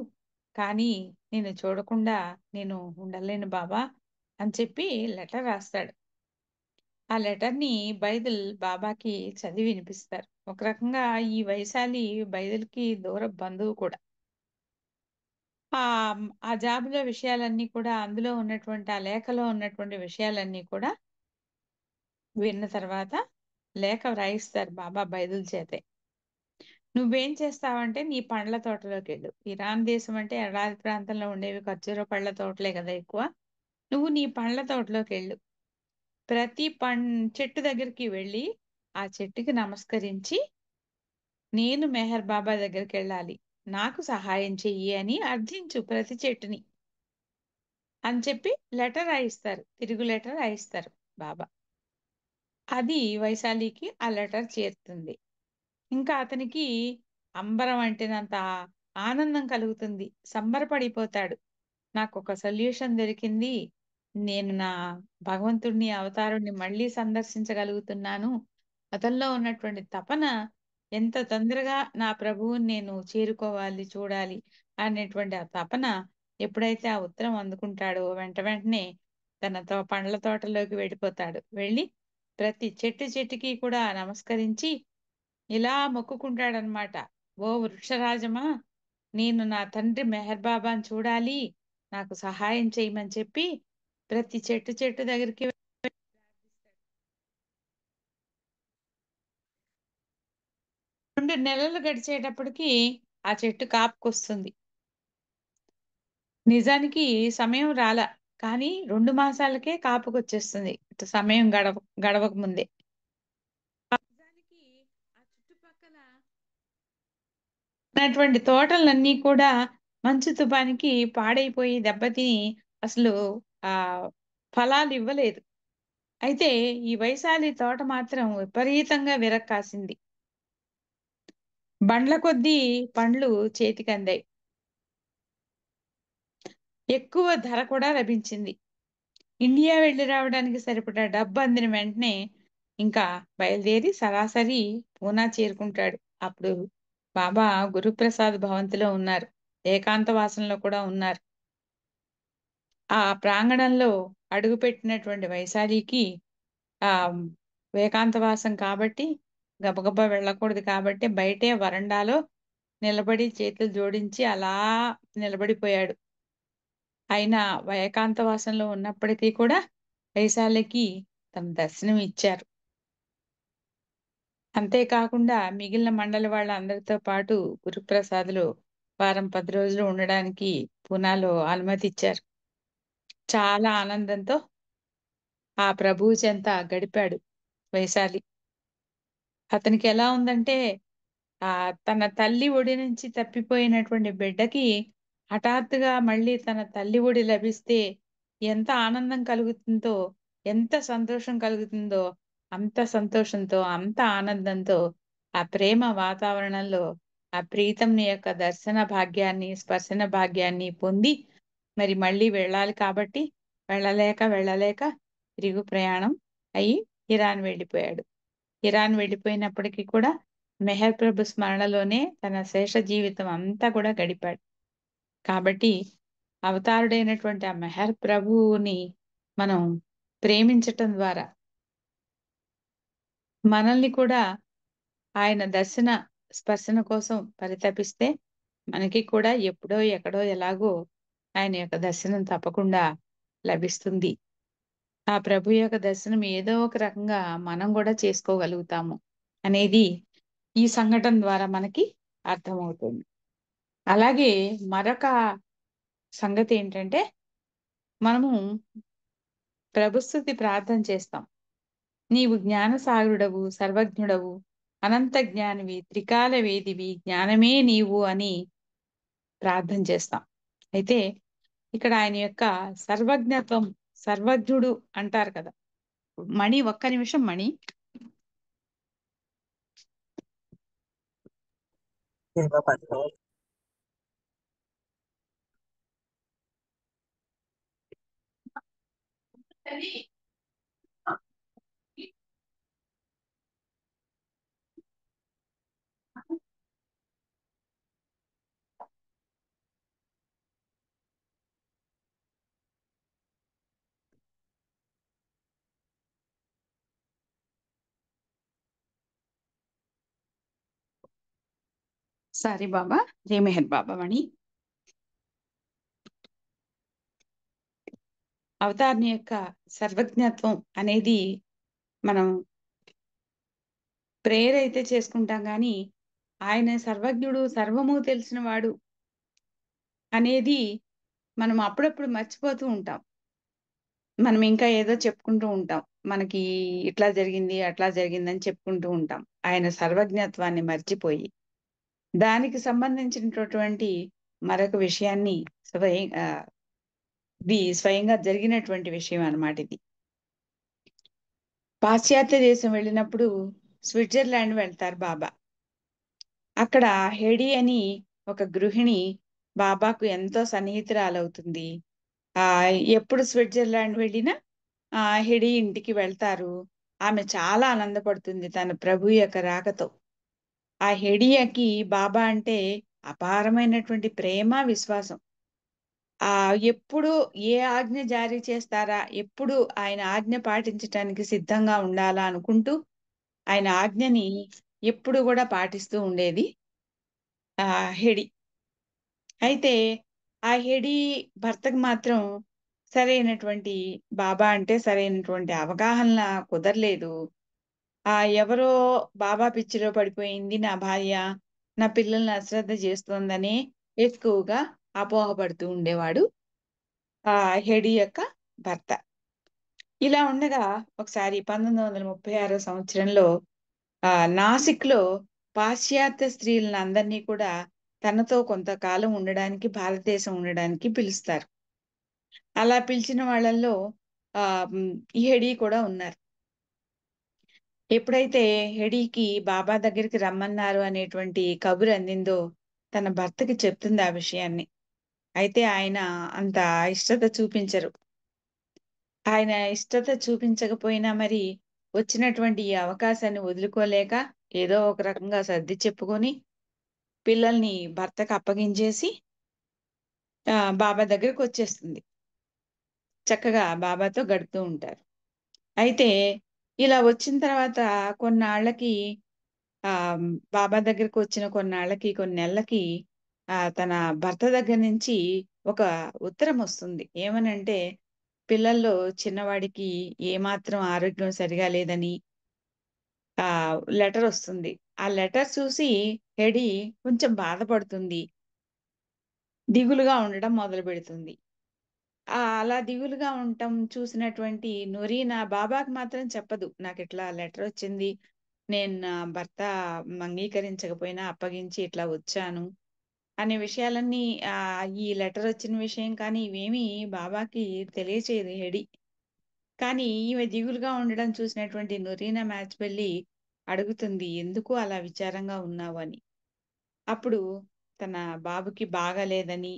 కానీ నేను చూడకుండా నేను ఉండలేను బాబా అని చెప్పి లెటర్ రాస్తాడు. ఆ లెటర్ని బైబిల్ బాబాకి చదివి వినిపిస్తారు. ఒక రకంగా ఈ వైశాలి బైబిల్కి దూర బంధువు కూడా. ఆ జాబులో విషయాలన్నీ కూడా, అందులో ఉన్నటువంటి ఆ లేఖలో ఉన్నటువంటి విషయాలన్నీ కూడా విన్న తర్వాత లేఖ వ్రాయిస్తారు బాబా బైబిల్ చేతే. నువ్వేం చేస్తావంటే నీ పండ్ల తోటలోకి వెళ్ళు. ఇరాన్ దేశం అంటే ఎడారి ప్రాంతంలో ఉండేవి ఖర్జూర పళ్ళ తోటలే కదా ఎక్కువ. నువ్వు నీ పండ్ల తోటలోకి వెళ్ళు. ప్రతి చెట్టు దగ్గరికి వెళ్ళి ఆ చెట్టుకి నమస్కరించి నేను మెహర్ బాబా దగ్గరికి వెళ్ళాలి, నాకు సహాయం చెయ్యి అని అర్థించు ప్రతి చెట్టుని అని చెప్పి లెటర్ రాయిస్తారు. తిరుగు లెటర్ రాయిస్తారు బాబా. అది వైశాలికి ఆ లెటర్ చేరుతుంది. ఇంకా అతనికి అంబరం అంటేనంత ఆనందం కలుగుతుంది. సంబరపడిపోతాడు. నాకు ఒక సొల్యూషన్ దొరికింది, నేను నా భగవంతుడిని అవతారుణ్ణి మళ్ళీ సందర్శించగలుగుతున్నాను. అతనిలో ఉన్నటువంటి తపన ఎంత తొందరగా నా ప్రభువుని నేను చేరుకోవాలి, చూడాలి అనేటువంటి ఆ తపన ఎప్పుడైతే ఆ ఉత్తరం అందుకుంటాడో వెంటనే తన పండ్ల తోటలోకి వెళ్ళిపోతాడు. వెళ్ళి ప్రతి చెట్టుకి కూడా నమస్కరించి ఇలా మొక్కుకుంటాడనమాట. ఓ వృక్షరాజమా, నేను నా తండ్రి మెహర్ బాబాని చూడాలి, నాకు సహాయం చేయమని చెప్పి ప్రతి చెట్టు దగ్గరికి 2 నెలలు గడిచేటప్పటికి ఆ చెట్టు కాపుకొస్తుంది. నిజానికి సమయం రాల, కానీ 2 మాసాలకే కాపుకొచ్చేస్తుంది సమయం గడవక ముందే. నిజానికి ఆ చుట్టుపక్కల ఉన్నటువంటి తోటలన్నీ కూడా మంచు తుఫానికి పాడైపోయి దెబ్బతిని అసలు ఫలాలు ఇవ్వలేదు. అయితే ఈ వైశాలి తోట మాత్రం విపరీతంగా విరక్కాసింది. బండ్ల కొద్దీ పండ్లు చేతికందాయి. ఎక్కువ ధర కూడా లభించింది. ఇండియా వెళ్ళి రావడానికి సరిపడా డబ్బు అందిన వెంటనే ఇంకా బయలుదేరి సరాసరి పూనా చేరుకుంటాడు. అప్పుడు బాబా గురుప్రసాద్ భవంతిలో ఉన్నారు, ఏకాంతవాసంలో కూడా ఉన్నారు. ఆ ప్రాంగణంలో అడుగుపెట్టినటువంటి వైశాలికి ఏకాంతవాసం కాబట్టి గబగబా వెళ్ళకూడదు కాబట్టి బయటే వరండాలో నిలబడి చేతులు జోడించి అలా నిలబడిపోయాడు. అయినా ఏకాంతవాసంలో ఉన్నప్పటికీ కూడా వైశాలికి తన దర్శనం ఇచ్చారు. అంతేకాకుండా మిగిలిన మండలి వాళ్ళందరితో పాటు గురుప్రసాదులు వారం 10 రోజులు ఉండడానికి పూనాలో అనుమతి ఇచ్చారు. చాలా ఆనందంతో ఆ ప్రభువు చెంత గడిపాడు వైశాలి. అతనికి ఎలా ఉందంటే తన తల్లి ఒడి నుంచి తప్పిపోయినటువంటి బిడ్డకి హఠాత్తుగా మళ్ళీ తన తల్లి ఒడి లభిస్తే ఎంత ఆనందం కలుగుతుందో, ఎంత సంతోషం కలుగుతుందో, అంత సంతోషంతో, అంత ఆనందంతో ఆ ప్రేమ వాతావరణంలో ఆ ప్రీతంని యొక్క దర్శన భాగ్యాన్ని, స్పర్శన భాగ్యాన్ని పొంది మరి మళ్ళీ వెళ్ళాలి కాబట్టి వెళ్ళలేక తిరుగు ప్రయాణం అయ్యి ఇరాన్ వెళ్ళిపోయాడు. ఇరాన్ వెళ్ళిపోయినప్పటికీ కూడా మెహర్ ప్రభు స్మరణలోనే తన శేష జీవితం అంతా కూడా గడిపాడు. కాబట్టి అవతారుడైనటువంటి ఆ మెహర్ ప్రభువుని మనం ప్రేమించటం ద్వారా మనల్ని కూడా ఆయన దర్శన స్పర్శన కోసం పరితపిస్తే మనకి కూడా ఎప్పుడో ఎక్కడో ఎలాగో ఆయన యొక్క దర్శనం తప్పకుండా లభిస్తుంది. ఆ ప్రభు యొక్క దర్శనం ఏదో ఒక రకంగా మనం కూడా చేసుకోగలుగుతాము అనేది ఈ సంఘటన ద్వారా మనకి అర్థమవుతుంది. అలాగే మరొక సంగతి ఏంటంటే మనము ప్రభుస్తుతి ప్రార్థన చేస్తాం. నీవు జ్ఞానసాగరుడవు, సర్వజ్ఞుడవు, అనంత జ్ఞానివి, త్రికాల వేదివి, జ్ఞానమే నీవు అని ప్రార్థన చేస్తాం. అయితే ఇక్కడ ఆయన యొక్క సర్వజ్ఞత్వం, సర్వజ్ఞుడు అంటారు కదా. మణి, ఒక్క నిమిషం మణి. సారీ బాబా, జై మెహర్ బాబా. మణి, అవతారిని యొక్క సర్వజ్ఞత్వం అనేది మనం ప్రేయర్ అయితే చేసుకుంటాం కానీ ఆయన సర్వజ్ఞుడు, సర్వము తెలిసిన వాడు అనేది మనం అప్పుడప్పుడు మర్చిపోతూ ఉంటాం. మనం ఇంకా ఏదో చెప్పుకుంటూ ఉంటాం, మనకి ఇట్లా జరిగింది అట్లా జరిగిందని చెప్పుకుంటూ ఉంటాం, ఆయన సర్వజ్ఞత్వాన్ని మర్చిపోయి. దానికి సంబంధించినటువంటి మరొక విషయాన్ని ఇది స్వయంగా జరిగినటువంటి విషయం అన్నమాట. ఇది పాశ్చాత్య దేశం వెళ్ళినప్పుడు స్విట్జర్లాండ్ వెళ్తారు బాబా. అక్కడ హెడీ అని ఒక గృహిణి బాబాకు ఎంతో సన్నిహితురాలవుతుంది. ఎప్పుడు స్విట్జర్లాండ్ వెళ్ళినా హెడీ ఇంటికి వెళ్తారు. ఆమె చాలా ఆనందపడుతుంది తన ప్రభు యొక్క రాకతో. ఆ హెడియాకి బాబా అంటే అపారమైనటువంటి ప్రేమ, విశ్వాసం. ఎప్పుడు ఏ ఆజ్ఞ జారీ చేస్తారా, ఎప్పుడు ఆయన ఆజ్ఞ పాటించటానికి సిద్ధంగా ఉండాలా అనుకుంటూ ఆయన ఆజ్ఞని ఎప్పుడు కూడా పాటిస్తూ ఉండేది హెడి. అయితే ఆ హెడి భర్తకు మాత్రం సరైనటువంటి బాబా అంటే సరైనటువంటి అవగాహన కుదరలేదు. ఎవరో బాబా పిచ్చిలో పడిపోయింది నా భార్య, నా పిల్లల్ని అశ్రద్ధ చేస్తోందని ఎక్కువగా అపోహపడుతూ ఉండేవాడు హెడి యొక్క భర్త. ఇలా ఉండగా ఒకసారి 1936 సంవత్సరంలో నాసిక్లో పాశ్చాత్య స్త్రీలను అందరినీ కూడా తనతో కొంతకాలం ఉండడానికి, భారతదేశం ఉండడానికి పిలుస్తారు. అలా పిలిచిన వాళ్ళల్లో ఈ హెడి కూడా ఉన్నారు. ఎప్పుడైతే హెడీకి బాబా దగ్గరికి రమ్మన్నారు అనేటువంటి కబురు అందిందో తన భర్తకి చెప్తుంది ఆ విషయాన్ని. అయితే ఆయన అంత ఇష్టత చూపించరు. ఆయన ఇష్టత చూపించకపోయినా మరి వచ్చినటువంటి ఈ అవకాశాన్ని వదులుకోలేక ఏదో ఒక రకంగా సర్ది చెప్పుకొని పిల్లల్ని భర్తకు అప్పగించేసి బాబా దగ్గరకు వచ్చేస్తుంది. చక్కగా బాబాతో గడుపుతూ ఉంటారు. అయితే ఇలా వచ్చిన తర్వాత కొన్నాళ్ళకి బాబా దగ్గరకు వచ్చిన కొన్నాళ్ళకి, కొన్ని నెలలకి తన భర్త దగ్గర నుంచి ఒక ఉత్తరం వస్తుంది. ఏమనంటే పిల్లల్లో చిన్నవాడికి ఏమాత్రం ఆరోగ్యం సరిగా లేదని లెటర్ వస్తుంది. ఆ లెటర్ చూసి హెడి కొంచెం బాధపడుతుంది, దిగులుగా ఉండడం మొదలు పెడుతుంది. అలా దిగులుగా ఉండటం చూసినటువంటి నూరీనా బాబాకి మాత్రం చెప్పదు, నాకు ఇట్లా లెటర్ వచ్చింది, నేను నా భర్త అంగీకరించకపోయినా అప్పగించి ఇట్లా వచ్చాను అనే విషయాలన్నీ ఈ లెటర్ వచ్చిన విషయం కానీ ఇవేమీ బాబాకి తెలియచేయదు హెడి. కానీ ఈమె దిగులుగా ఉండడం చూసినటువంటి నూరీనా మ్యాచ్ వెళ్ళి అడుగుతుంది, ఎందుకు అలా విచారంగా ఉన్నావు అని. అప్పుడు తన బాబుకి బాగాలేదని,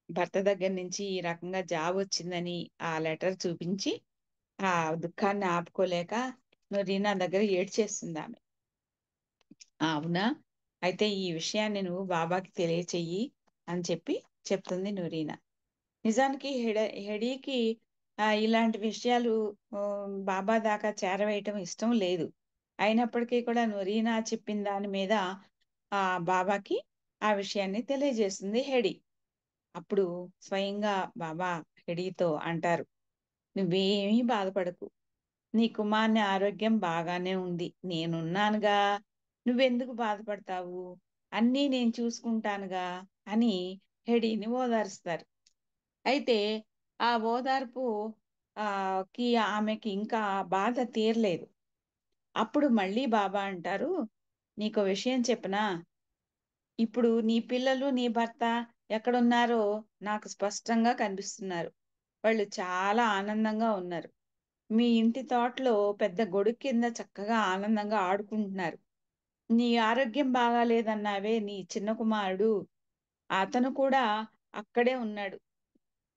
భర్త దగ్గర నుంచి ఈ రకంగా జాబ్ వచ్చిందని ఆ లెటర్ చూపించి ఆ దుఃఖాన్ని ఆపుకోలేక నూరీనా దగ్గర ఏడ్చేస్తుంది ఆమె. అవునా, అయితే ఈ విషయాన్ని నువ్వు బాబాకి తెలియచెయ్యి అని చెప్తుంది నూరీనా. నిజానికి హెడీకి ఇలాంటి విషయాలు బాబా దాకా చేరవేయటం ఇష్టం లేదు. అయినప్పటికీ కూడా నూరీనా చెప్పిన దాని మీద ఆ బాబాకి ఆ విషయాన్ని తెలియజేస్తుంది హెడి. అప్పుడు స్వయంగా బాబా హెడితో అంటారు, నువ్వేమీ బాధపడకు, నీ కుమార్ని ఆరోగ్యం బాగానే ఉంది, నేనున్నానుగా, నువ్వెందుకు బాధపడతావు, అన్నీ నేను చూసుకుంటానుగా అని హెడీని ఓదారుస్తారు. అయితే ఆ ఓదార్పు కి ఆమెకి ఇంకా బాధ తీరలేదు. అప్పుడు మళ్ళీ బాబా అంటారు, నీకో విషయం చెప్పనా, ఇప్పుడు నీ పిల్లలు నీ భర్త ఎక్కడున్నారో నాకు స్పష్టంగా కనిపిస్తున్నారు. వాళ్ళు చాలా ఆనందంగా ఉన్నారు. మీ ఇంటి తోటలో పెద్ద గొడుగు కింద చక్కగా ఆనందంగా ఆడుకుంటున్నారు. నీ ఆరోగ్యం బాగాలేదన్నావే నీ చిన్న కుమారుడు, అతను కూడా అక్కడే ఉన్నాడు.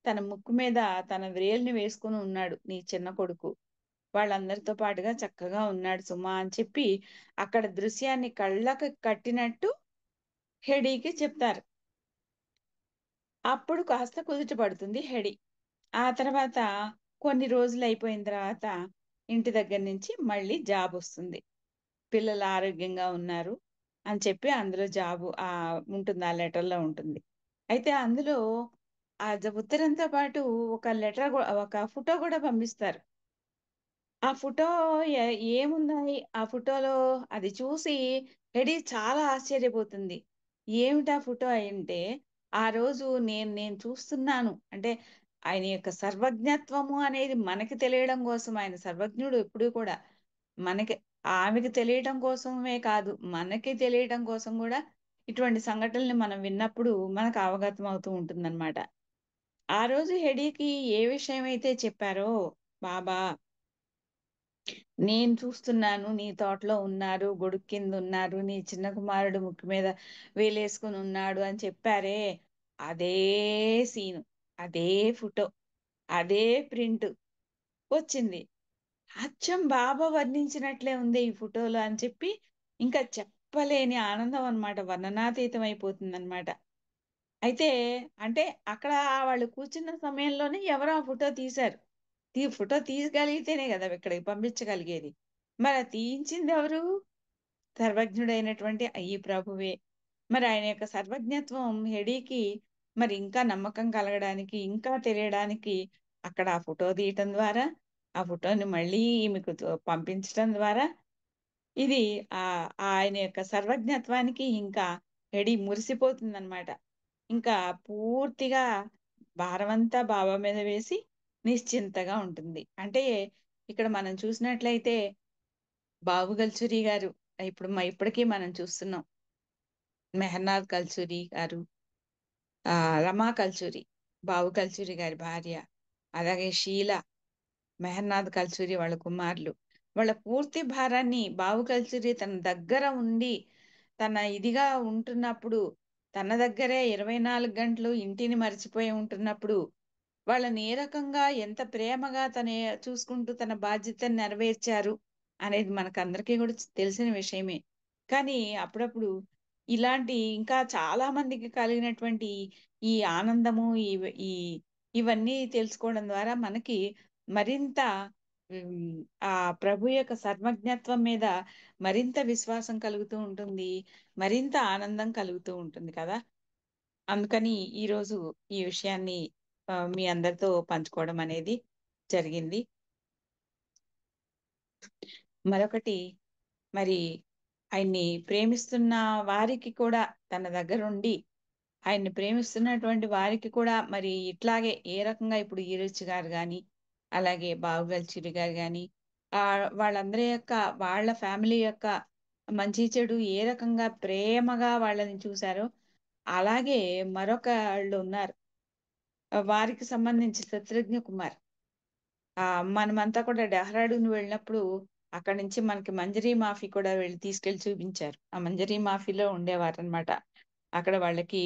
తన ముక్కు మీద తన వ్రేలిని వేసుకుని ఉన్నాడు నీ చిన్న కొడుకు. వాళ్ళందరితో పాటుగా చక్కగా ఉన్నాడు సుమా అని చెప్పి అక్కడ దృశ్యాన్ని కళ్ళకు కట్టినట్టు హెడీకి చెప్తారు. అప్పుడు కాస్త కుదుట పడుతుంది హెడి. ఆ తర్వాత కొన్ని రోజులు అయిపోయిన తర్వాత ఇంటి దగ్గర నుంచి మళ్ళీ జాబ్ వస్తుంది. పిల్లలు ఆరోగ్యంగా ఉన్నారు అని చెప్పి అందులో జాబు ఉంటుంది, ఆ లెటర్లో ఉంటుంది. అయితే అందులో ఆ ఉత్తరంతో పాటు ఒక లెటర్, ఒక ఫోటో కూడా పంపిస్తారు. ఆ ఫోటో ఏమున్నాయి ఆ ఫోటోలో అది చూసి హెడీ చాలా ఆశ్చర్యపోతుంది. ఏమిటా ఫోటో అంటే, ఆ రోజు నేను చూస్తున్నాను అంటే ఆయన యొక్క సర్వజ్ఞత్వము అనేది మనకి తెలియడం కోసం, ఆయన సర్వజ్ఞుడు ఎప్పుడూ కూడా మనకి, ఆమెకి తెలియటం కోసమే కాదు మనకి తెలియటం కోసం కూడా ఇటువంటి సంఘటనల్ని మనం విన్నప్పుడు మనకు అవగతం అవుతూ ఉంటుందన్నమాట. ఆ రోజు హెడీకి ఏ విషయం అయితే చెప్పారో బాబా, నేను చూస్తున్నాను నీ తోటలో ఉన్నారు, గొడుగు కింద ఉన్నారు, నీ చిన్న కుమారుడు ముక్కు మీద వేలేసుకుని ఉన్నాడు అని చెప్పారే, అదే సీను, అదే ఫోటో, అదే ప్రింట్ వచ్చింది. అచ్చం బాబా వర్ణించినట్లే ఉంది ఈ ఫోటోలో అని చెప్పి ఇంకా చెప్పలేని ఆనందం అన్నమాట, వర్ణనాతీతం అయిపోతుంది అనమాట. అయితే అంటే అక్కడ వాళ్ళు కూర్చున్న సమయంలోనే ఎవరో ఆ ఫోటో తీశారు. ఫోటో తీయగలిగితేనే కదా ఇక్కడికి పంపించగలిగేది. మరి ఆ తీయించింది ఎవరు? సర్వజ్ఞుడైనటువంటి ఈ ప్రభువే. మరి ఆయన యొక్క సర్వజ్ఞత్వం హెడీకి మరి ఇంకా నమ్మకం కలగడానికి, ఇంకా తెలియడానికి అక్కడ ఆ ఫోటో తీయటం ద్వారా, ఆ ఫోటోని మళ్ళీ ఈమెకు పంపించటం ద్వారా, ఇది ఆయన యొక్క సర్వజ్ఞత్వానికి ఇంకా హెడీ మురిసిపోతుందన్నమాట. ఇంకా పూర్తిగా భారమంతా బాబా మీద వేసి నిశ్చింతగా ఉంటుంది. అంటే ఇక్కడ మనం చూసినట్లయితే బాబు కల్చూరి గారు, ఇప్పటికీ మనం చూస్తున్నాం, మెహనార్ కల్చూరి గారు, రమా కల్చూరి, బాబు కల్చూరి గారి భార్య, అలాగే షీలా, మెహనాద్ కల్చూరి వాళ్ళ కుమారులు, వాళ్ళ పూర్తి భారాన్ని బాబు కల్చూరి తన దగ్గర ఉండి తన ఇదిగా ఉంటున్నప్పుడు, తన దగ్గరే 24 గంటలు ఇంటిని మర్చిపోయి ఉంటున్నప్పుడు వాళ్ళని ఏ రకంగా ఎంత ప్రేమగా చూసుకుంటూ తన బాధ్యతను నెరవేర్చారు అనేది మనకందరికీ కూడా తెలిసిన విషయమే. కానీ అప్పుడప్పుడు ఇలాంటి ఇంకా చాలా మందికి కలిగినటువంటి ఈ ఆనందము, ఇవన్నీ తెలుసుకోవడం ద్వారా మనకి మరింత ఆ ప్రభు యొక్క సర్వజ్ఞత్వం మీద మరింత విశ్వాసం కలుగుతూ ఉంటుంది, మరింత ఆనందం కలుగుతూ ఉంటుంది కదా. అందుకని ఈరోజు ఈ విషయాన్ని మీ అందరితో పంచుకోవడం అనేది జరిగింది. మరొకటి, మరి ఆయన్ని ప్రేమిస్తున్న వారికి కూడా తన దగ్గరుండి ఆయన్ని ప్రేమిస్తున్నటువంటి వారికి కూడా మరి ఇట్లాగే ఏ రకంగా ఇప్పుడు ఈరజ్ గారు కానీ, అలాగే బాబుగల్ చిరు గారు కానీ, వాళ్ళందరి యొక్క వాళ్ళ ఫ్యామిలీ యొక్క మంచి చెడు ఏ రకంగా ప్రేమగా వాళ్ళని చూశారో, అలాగే మరొకళ్ళు ఉన్నారు, వారికి సంబంధించి శత్రుఘ్న కుమార్. మనమంతా కూడా డెహ్రాడూన్ వెళ్ళినప్పుడు అక్కడి నుంచి మనకి మంజరీ మాఫీ కూడా తీసుకెళ్లి చూపించారు. ఆ మంజరీ మాఫీలో ఉండేవారు అనమాట. అక్కడ వాళ్ళకి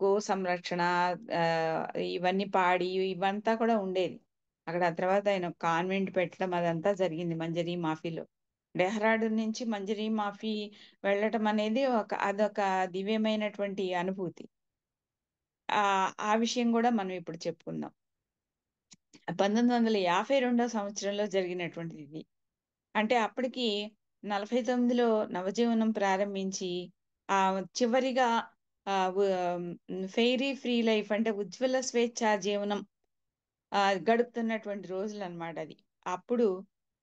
గో సంరక్షణ, ఇవన్నీ పాడి ఇవంతా కూడా ఉండేది అక్కడ. తర్వాత ఆయన కాన్వెంట్ పెట్టడం అదంతా జరిగింది మంజరీ మాఫీలో. డెహ్రాడూన్ నుంచి మంజరీ మాఫీ వెళ్ళటం అనేది అదొక దివ్యమైనటువంటి అనుభూతి. ఆ విషయం కూడా మనం ఇప్పుడు చెప్పుకుందాం. 1952 సంవత్సరంలో జరిగినటువంటిది ఇది. అంటే అప్పటికి 49లో నవజీవనం ప్రారంభించి ఆ చివరిగా ఫెయిరీ ఫ్రీ లైఫ్ అంటే ఉజ్వల స్వేచ్ఛా జీవనం గడుపుతున్నటువంటి రోజులు అన్నమాట అది. అప్పుడు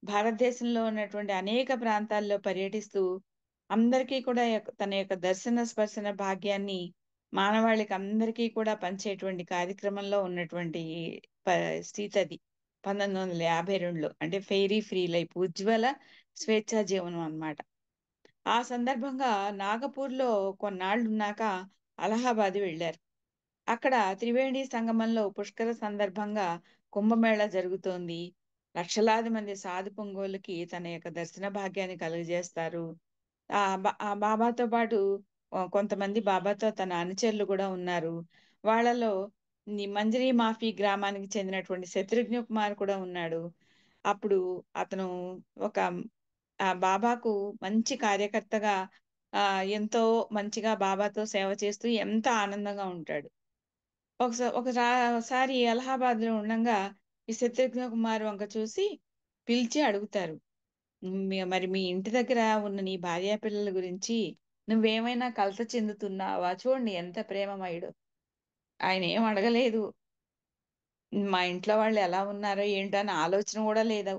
భారతదేశంలో ఉన్నటువంటి అనేక ప్రాంతాల్లో పర్యటిస్తూ అందరికీ కూడా తన యొక్క దర్శన స్పర్శన భాగ్యాన్ని మానవాళికి అందరికీ కూడా పంచేటువంటి కార్యక్రమంలో ఉన్నటువంటి స్థితి అది 1952లో. అంటే ఫెయిరీ ఫ్రీ లైఫ్ ఉజ్వల స్వేచ్ఛా జీవనం అన్నమాట. ఆ సందర్భంగా నాగపూర్లో కొన్నాళ్ళు ఉన్నాక అలహాబాద్ వెళ్ళారు. అక్కడ త్రివేణి సంగమంలో పుష్కర సందర్భంగా కుంభమేళ జరుగుతోంది. లక్షలాది మంది సాధు పొంగోళ్ళకి తన యొక్క దర్శన భాగ్యాన్ని కలుగజేస్తారు. ఆ బాబాతో పాటు కొంతమంది బాబాతో తన అనుచరులు కూడా ఉన్నారు. వాళ్ళలో మంజరీ మాఫీ గ్రామానికి చెందినటువంటి శత్రుఘ్న కుమార్ కూడా ఉన్నాడు. అప్పుడు అతను ఒక బాబాకు మంచి కార్యకర్తగా ఎంతో మంచిగా బాబాతో సేవ చేస్తూ ఎంత ఆనందంగా ఉంటాడు. ఒకసారి అలహాబాద్ లో ఉండగా ఈ శత్రుఘ్న కుమార్ వంక చూసి పిలిచి అడుగుతారు, మరి మీ ఇంటి దగ్గర ఉన్న నీ భార్యా పిల్లల గురించి నువ్వేమైనా కలత చెందుతున్నావా? చూడండి ఎంత ప్రేమమయుడు. ఆయన ఏం అడగలేదు, మా ఇంట్లో వాళ్ళు ఎలా ఉన్నారో ఏంటో అని ఆలోచన కూడా లేదు.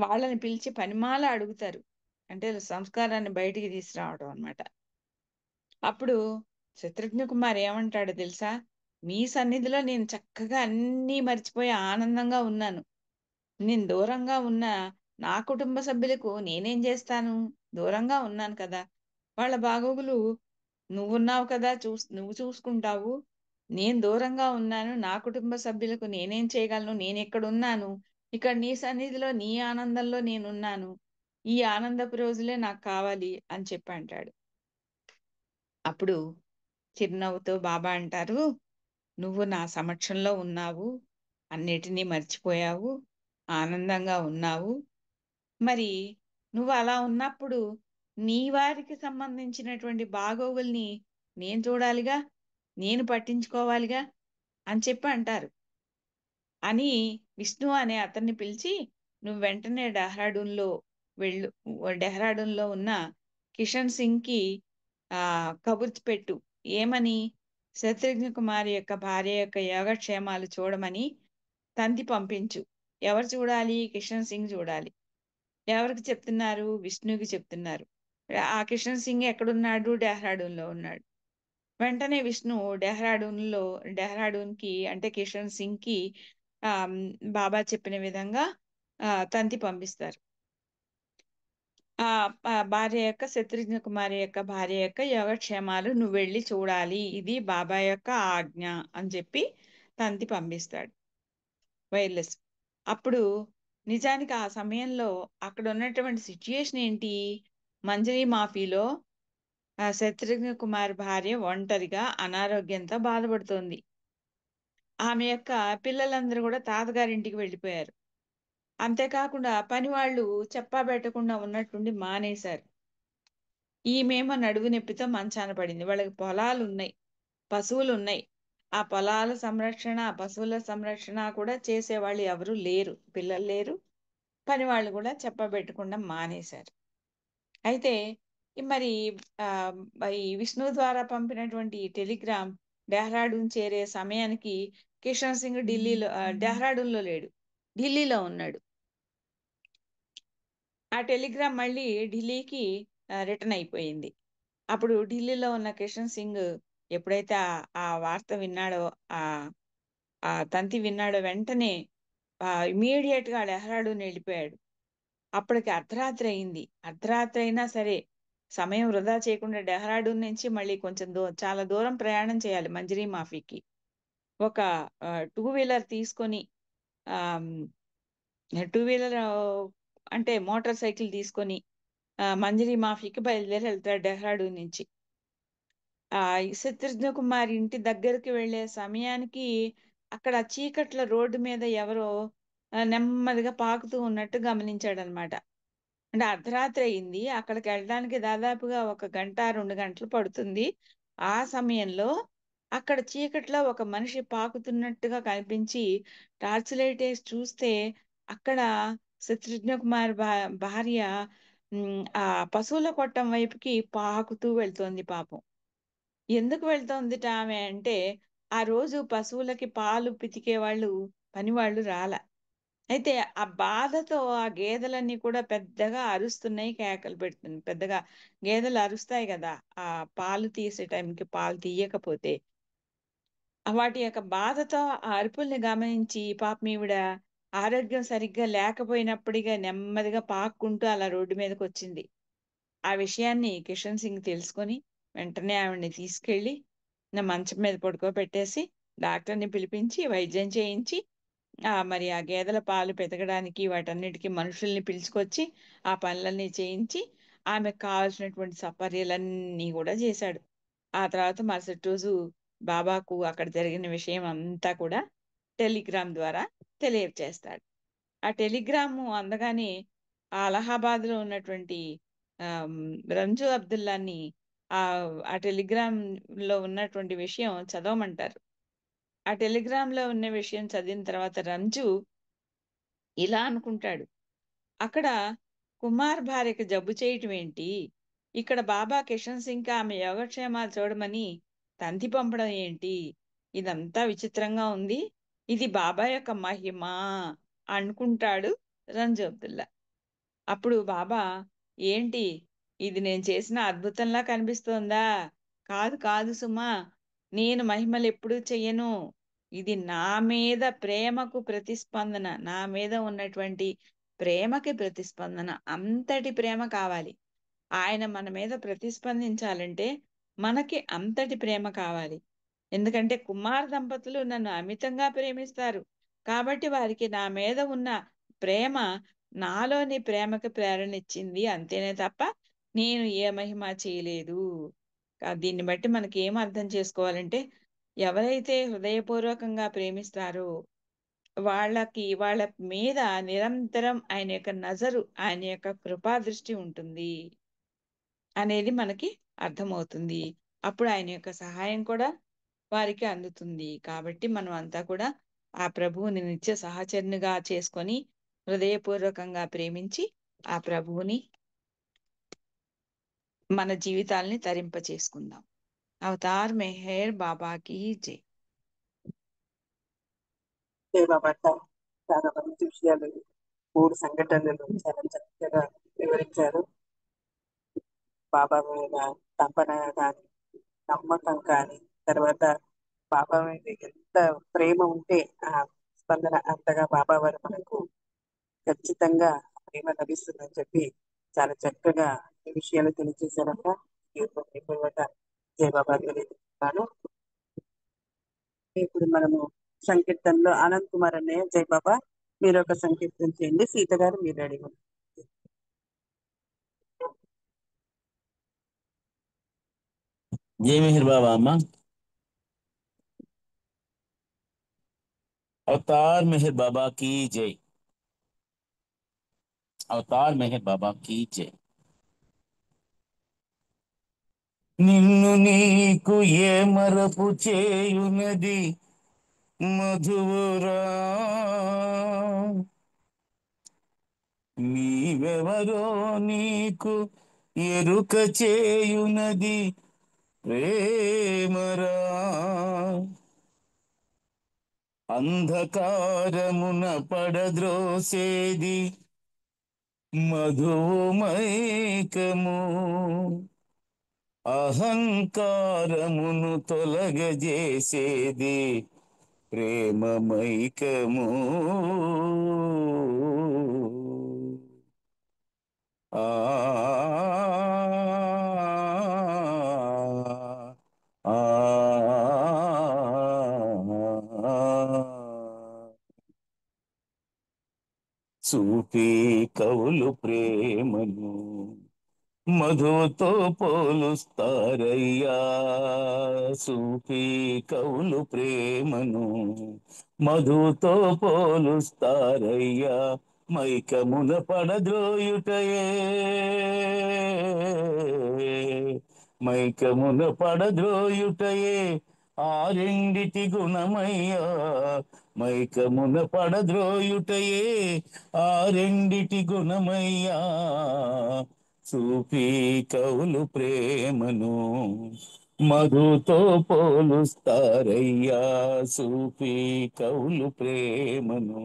వాళ్ళని పిలిచి పనిమాల అడుగుతారు. అంటే సంస్కారాన్ని బయటికి తీసుకురావడం అన్నమాట. అప్పుడు శత్రుఘ్న కుమార్ ఏమంటాడో తెలుసా? మీ సన్నిధిలో నేను చక్కగా అన్నీ మర్చిపోయి ఆనందంగా ఉన్నాను. నేను దూరంగా ఉన్న నా కుటుంబ సభ్యులకు నేనేం చేస్తాను? దూరంగా ఉన్నాను కదా, వాళ్ళ బాగోగులు నువ్వున్నావు కదా, నువ్వు చూసుకుంటావు. నేను దూరంగా ఉన్నాను, నా కుటుంబ సభ్యులకు నేనేం చేయగలను? నేను ఎక్కడున్నాను? ఇక్కడ నీ సన్నిధిలో నీ ఆనందంలో నేనున్నాను. ఈ ఆనందపు రోజులే నాకు కావాలి అని చెప్పి అంటాడు. అప్పుడు చిరునవ్వుతో బాబా అంటారు, నువ్వు నా సమక్షంలో ఉన్నావు, అన్నిటినీ మర్చిపోయావు, ఆనందంగా ఉన్నావు. మరి నువ్వు అలా ఉన్నప్పుడు నీ వారికి సంబంధించినటువంటి బాగోగుల్ని నేను చూడాలిగా, నేను పట్టించుకోవాలిగా అని చెప్పి అంటారు. అని విష్ణు అనే అతన్ని పిలిచి, నువ్వు వెంటనే డెహ్రాడూన్లో వెళ్ళు, డెహ్రాడూన్లో ఉన్న కిషన్ సింగ్ కి కబుర్చి పెట్టు. ఏమని? శత్రుఘ్న కుమార్ యొక్క భార్య యొక్క యోగక్షేమాలు చూడమని తంతి పంపించు. ఎవరు చూడాలి? కిషన్ సింగ్ చూడాలి. ఎవరికి చెప్తున్నారు? విష్ణుకి చెప్తున్నారు. ఆ కిషన్ సింగ్ ఎక్కడున్నాడు? డెహ్రాడూన్లో ఉన్నాడు. వెంటనే విష్ణు డెహ్రాడూన్ కి అంటే కిషన్ సింగ్ కి బాబా చెప్పిన విధంగా తంతి పంపిస్తారు. భార్య యొక్క శత్రుఘ్న కుమారి యొక్క భార్య యొక్క యోగక్షేమాలు నువ్వు వెళ్ళి చూడాలి, ఇది బాబా యొక్క ఆజ్ఞ అని చెప్పి తంతి పంపిస్తాడు వైర్లెస్. అప్పుడు నిజానికి ఆ సమయంలో అక్కడ ఉన్నటువంటి సిచ్యుయేషన్ ఏంటి? మంజరీ మాఫీలో శత్రుఘ్న కుమార్ భార్య ఒంటరిగా అనారోగ్యంతో బాధపడుతోంది. ఆమె యొక్క పిల్లలందరూ కూడా తాతగారింటికి వెళ్ళిపోయారు. అంతేకాకుండా పని వాళ్ళు చెప్పా పెట్టకుండా ఉన్నట్టుండి మానేశారు. ఈమెమో నడువు నొప్పితో మంచాన పడింది. వాళ్ళకి పొలాలు ఉన్నాయి, పశువులు ఉన్నాయి. ఆ పొలాల సంరక్షణ, పశువుల సంరక్షణ కూడా చేసేవాళ్ళు ఎవరు లేరు, పిల్లలు లేరు, పని వాళ్ళు కూడా చెప్పబెట్టకుండా మానేశారు. అయితే మరి ఈ విష్ణు ద్వారా పంపినటువంటి టెలిగ్రామ్ డెహ్రాడూన్ చేరే సమయానికి కిషన్ సింగ్ డెహ్రాడూన్లో లేడు, ఢిల్లీలో ఉన్నాడు. ఆ టెలిగ్రామ్ మళ్ళీ ఢిల్లీకి రిటర్న్ అయిపోయింది. అప్పుడు ఢిల్లీలో ఉన్న కిషన్ సింగ్ ఎప్పుడైతే ఆ వార్త విన్నాడో, ఆ తంతి విన్నాడో, వెంటనే ఇమీడియట్ గా డెహ్రాడూన్ వెళ్ళిపోయాడు. అప్పటికి అర్ధరాత్రి అయింది. అర్ధరాత్రి అయినా సరే సమయం వృధా చేయకుండా డెహ్రాడూన్ నుంచి మళ్ళీ కొంచెం చాలా దూరం ప్రయాణం చేయాలి మంజరీ మాఫీకి. ఒక 2 వీలర్ తీసుకొని, 2 వీలర్ అంటే మోటార్ సైకిల్ తీసుకొని మంజరీ మాఫీకి బయలుదేరి వెళ్తాడు డెహ్రాడూన్ నుంచి. శత్రుఘ్న కుమార్ ఇంటి దగ్గరికి వెళ్లే సమయానికి అక్కడ చీకట్ల రోడ్డు మీద ఎవరో నెమ్మదిగా పాకుతూ ఉన్నట్టు గమనించాడనమాట. అంటే అర్ధరాత్రి అయింది, అక్కడికి వెళ్ళడానికి దాదాపుగా 1 గంట 2 గంటలు పడుతుంది. ఆ సమయంలో అక్కడ చీకట్లో ఒక మనిషి పాకుతున్నట్టుగా కనిపించి టార్చ్ లైట్ వేసి చూస్తే అక్కడ శత్రుఘ్న కుమార్ భార్య ఆ పశువుల కొట్టం వైపుకి పాకుతూ వెళ్తోంది పాపం. ఎందుకు వెళ్తోందిట ఆమె అంటే, ఆ రోజు పశువులకి పాలు పితికే వాళ్ళు పనివాళ్ళు రాలా. అయితే ఆ బాధతో ఆ గేదెలన్నీ కూడా పెద్దగా అరుస్తున్నాయి, కేకలు పెడుతున్నాయి. పెద్దగా గేదెలు అరుస్తాయి కదా, ఆ పాలు తీసే టైంకి పాలు తీయకపోతే. వాటి యొక్క బాధతో ఆ అరుపుల్ని గమనించి పాపం ఈవిడ ఆరోగ్యం సరిగ్గా లేకపోయినప్పటిగా నెమ్మదిగా పాక్కుంటూ అలా రోడ్డు మీదకి వచ్చింది. ఆ విషయాన్ని కిషన్ సింగ్ తెలుసుకొని వెంటనే ఆవిడని తీసుకెళ్లి నా మంచం మీద పడుకోబెట్టేసి డాక్టర్ని పిలిపించి వైద్యం చేయించి మరి ఆ గేదెల పాలు పెతకడానికి వాటన్నిటికీ మనుషుల్ని పిలుచుకొచ్చి ఆ పనులన్నీ చేయించి ఆమెకు కావాల్సినటువంటి సపర్యలన్నీ కూడా చేశాడు. ఆ తర్వాత మరుసటి రోజు బాబాకు అక్కడ జరిగిన విషయం అంతా కూడా టెలిగ్రామ్ ద్వారా తెలియజేస్తాడు. ఆ టెలిగ్రాము అందగానే ఆ అలహాబాద్ లో ఉన్నటువంటి రంజు అబ్దుల్లాని ఆ టెలిగ్రామ్ లో ఉన్నటువంటి విషయం చదవమంటారు. ఆ టెలిగ్రామ్ లో ఉన్న విషయం చదివిన తర్వాత రంజు ఇలా అనుకుంటాడు, అక్కడ కుమార్ భార్యకి జబ్బు చేయటం ఏంటి, ఇక్కడ బాబా కిషన్ సింగ్ ఆమె యోగక్షేమాలు చూడమని తంతి పంపడం ఏంటి, ఇదంతా విచిత్రంగా ఉంది, ఇది బాబా యొక్క మహిమ అనుకుంటాడు రంజు అబ్దుల్లా. అప్పుడు బాబా, ఏంటి ఇది నేను చేసిన అద్భుతంలా కనిపిస్తోందా? కాదు కాదు సుమా, నేను మహిమలు ఎప్పుడూ చెయ్యను, ఇది నా మీద ప్రేమకు ప్రతిస్పందన, నా మీద ఉన్నటువంటి ప్రేమకి ప్రతిస్పందన. అంతటి ప్రేమ కావాలి. ఆయన మన మీద ప్రతిస్పందించాలంటే మనకి అంతటి ప్రేమ కావాలి. ఎందుకంటే కుమార్ దంపతులు నన్ను అమితంగా ప్రేమిస్తారు కాబట్టి వారికి నా మీద ఉన్న ప్రేమ నాలోని ప్రేమకి ప్రేరణ ఇచ్చింది అంతేనే తప్ప నేను ఏ మహిమ చేయలేదు. దీన్ని బట్టి మనకి ఏం అర్థం చేసుకోవాలంటే, ఎవరైతే హృదయపూర్వకంగా ప్రేమిస్తారో వాళ్ళ మీద నిరంతరం ఆయన యొక్క నజరు, ఆయన యొక్క కృపా దృష్టి ఉంటుంది అనేది మనకి అర్థమవుతుంది. అప్పుడు ఆయన యొక్క సహాయం కూడా వారికి అందుతుంది. కాబట్టి మనం అంతా కూడా ఆ ప్రభువుని నిత్య సహచరునిగా చేసుకొని హృదయపూర్వకంగా ప్రేమించి ఆ ప్రభువుని మన జీవితాల్ని తరింప చేసుకుందాం. అవతార్ మెహర్ బాబాకి జై. బాబా చాలా మంచి విషయాలు, 3 సంఘటనలు చాలా చక్కగా వివరించారు. బాబా మీద తపన కానీ, నమ్మకం కానీ, తర్వాత బాబా మీద ఎంత ప్రేమ ఉంటే ఆ స్పందన అంతగా బాబా వారు మనకు ఖచ్చితంగా ప్రేమ లభిస్తుందని చెప్పి చాలా చక్కగా ఈ విషయాలు తెలియజేశారట. జయ బాబా తెలియజేస్తున్నాను. ఇప్పుడు మనము సంకీర్తనలో ఆనంద్ కుమార్ అన్నయ్య, జై బాబా మీరు ఒక సంకీర్తన చేయండి. సీత గారు మీరు రెడీ. జై మెహర్ బాబా అమ్మ. అవతార్ మెహర్ బాబా की जय. అవతార్ మెహర్ బాబా की जय. నిన్ను నీకు ఏ మరపు చేయునది మధురా, నీవెవరో నీకు ఎరుక చేయునది ప్రేమరా, అంధకారమున పడద్రోసేది మధుమైకము, అహంకారమును తొలగజేసేది ప్రేమమైకము. ఆ చూపే కవులు ప్రేమను మధుతో పోలుస్తారయ్యా, చూపే కవులు ప్రేమను మధుతో పోలుస్తారయ్యా, మైకమున పడద్రోయుటయే, మైకమున పడద్రోయుటయే ఆ రెండిటి గుణమయ్యా, మైకమున పడద్రోయుటయే ఆ రెండిటి గుణమయ్యా చూపి కవులు ప్రేమను మధుతో పోలుస్తారయ్యా చూపి కవులు ప్రేమను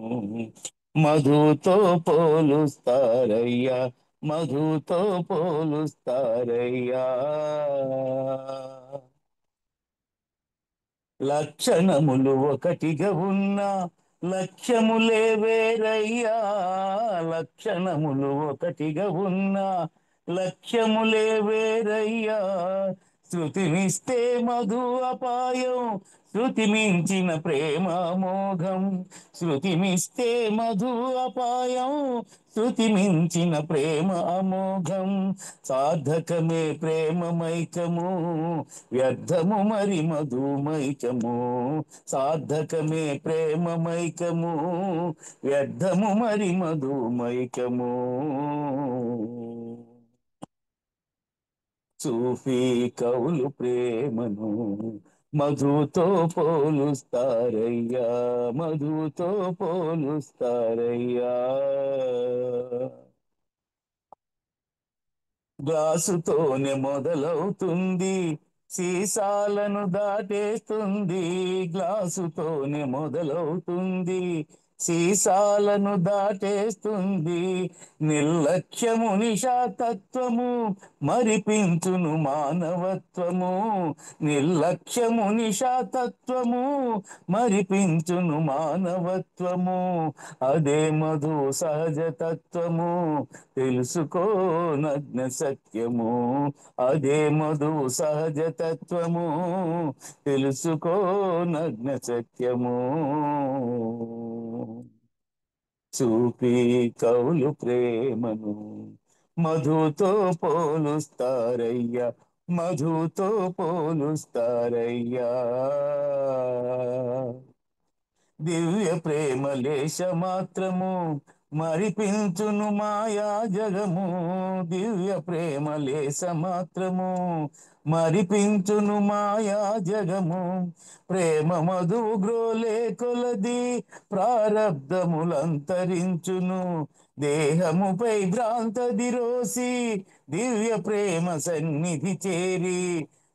మధుతో పోలుస్తారయ్యా మధుతో పోలుస్తారయ్యా లక్షణములు ఒకటిగా ఉన్న లక్ష్యములే వేరయ్యా లక్షణములు ఒకటిగా ఉన్న లక్ష్యములే వేరయ్యా శృతినిస్తే మధు అపాయం శృతి మించిన ప్రేమ మోఘం శృతిమిస్తే మధు అపాయం శృతి మించిన ప్రేమ అమోఘం సాధకమే ప్రేమ మైకము వ్యర్థము మరి మధుమైకము సాధకమే ప్రేమ మైకము వ్యర్థము మరి మధుమైకము చూపి కవులు ప్రేమను మధుతో పోలుస్తారయ్యా మధుతో పోలుస్తారయ్యా గ్లాసుతోనే మొదలవుతుంది సీసాలను దాటేస్తుంది గ్లాసుతోనే మొదలవుతుంది సీసాలను దాటేస్తుంది నిర్లక్ష్యము నిశాతత్వము మరిపించును మానవత్వము నిర్లక్ష్యము నిశాతత్వము మరిపించును మానవత్వము అదే మధు సహజతత్వము తెలుసుకో నగ్న సత్యము అదే మధు సహజతత్వము తెలుసుకో నగ్న సత్యము చూపి కవులు ప్రేమను మధుతో పోలుస్తారయ్యా మధుతో పోలుస్తారయ్యా దివ్య ప్రేమ లేశ మాత్రము మరిపించును మాయా జగము దివ్య ప్రేమ లేశ మాత్రము మరిపించును మాయా జగము ప్రేమ మధు గ్రోలే కొలది ప్రారబ్ధములంతరించును దేహముపై భ్రాంతది రోసి దివ్య ప్రేమ సన్నిధి చేరి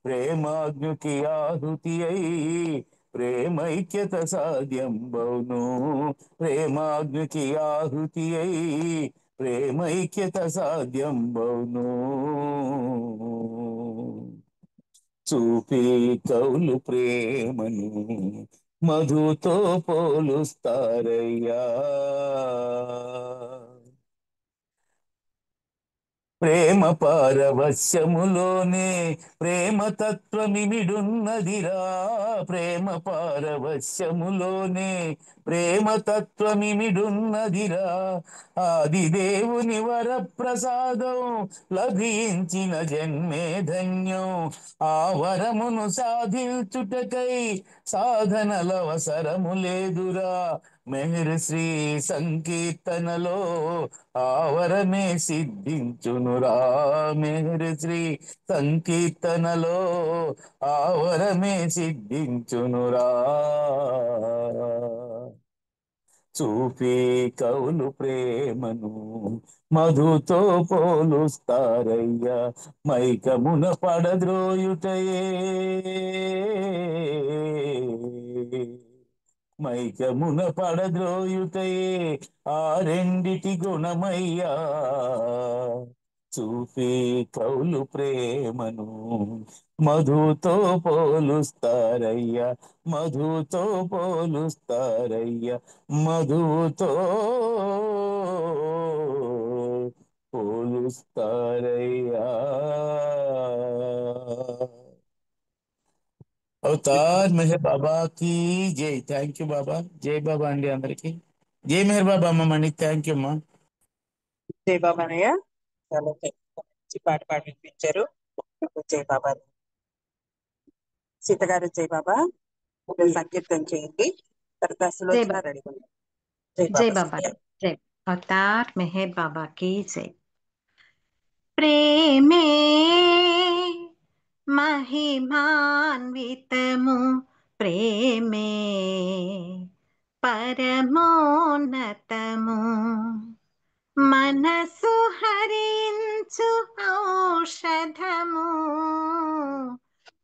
ప్రేమాగ్నికి ఆహుతి అయి ప్రేమైక్యత సాధ్యం బౌను ప్రేమాగ్నికి ఆహుతి అయి ప్రేమైక్యత సాధ్యం బౌను చూపి కవులు ప్రేమను మధుతో పోలుస్తారయ్యా ప్రేమ పారవశ్యములోనే ప్రేమ తత్వమిమిడున్నదిరా ప్రేమ పారవశ్యములోనే ప్రేమ తత్వమిమిడున్నదిరా ఆది దేవుని వరప్రసాదం లభించిన జన్మే ధన్యం ఆ వరమును సాధించుటకై సాధనలవసరము లేదురా మెహర్ శ్రీ సంకీర్తనలో ఆవరమే సిద్ధించునురా మెహర్ శ్రీ సంకీర్తనలో ఆవరమే సిద్ధించునురా చూపి కవులు ప్రేమను మధుతో పోలుస్తారయ్యా మైకమున పడద్రోయుటయే మైకమున పడద్రోయుటయే ఆ రెండిటి గుణమయ్యా చూపి కవులు ప్రేమను మధుతో పోలుస్తారయ్యా మధుతో పోలుస్తారయ్యా మధుతో పోలుస్తారయ్యా అవతార్ మెహర్ బాబా కి జై థ్యాంక్ యూ బాబా జై బాబా అండి అందరికి జై మెహర్ బాబా అమ్మమ్మని థ్యాంక్ యూ అమ్మా జై బాబానయ్య చాలా మంచి పాట పాడి వినిపించారు జై బాబా సీత గారు జై బాబా సంకీర్తన చేయండి తర్వాత जय సులోచన बाबा రెడీ జై जय బాబా बाबा जय अवतार मेहर बाबा की जय प्रेमे महिमान्वितमु प्रेमे పరమోన్నతము. మనసు హరించు ఔషధము,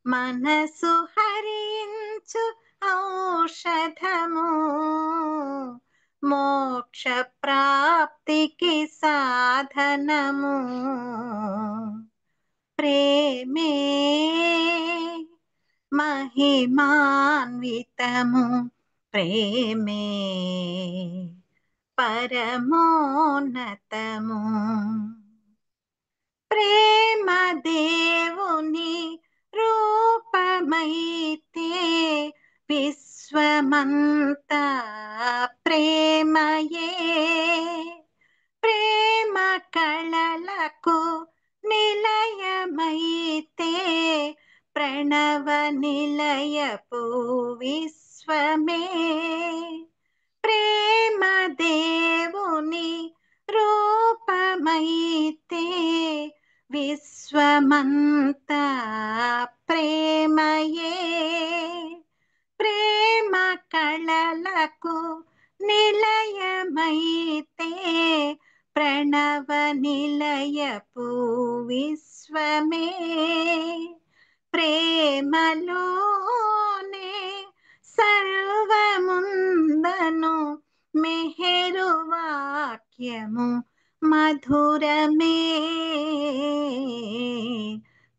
మనసు హరించు ఔషధము, మోక్ష ప్రాప్తికి సాధనము. ప్రేమే మహిమాన్వితము, ప్రేమే పరమోన్నతము. ప్రేమ దేవుని రూపమైతే విశ్వమంతా ప్రేమయే. ప్రేమ కళలకు నిలయమైతే ప్రణవ నిలయపు విశ్వమే. ప్రేమ దేవుని రూపమైతే విశ్వమంతా ప్రేమయే. ప్రేమ కళలకు నిలయమైతే ప్రణవ నిలయపు విశ్వమే. ప్రేమలోనే సర్వముందను మెహరు వాక్యము మధురమే.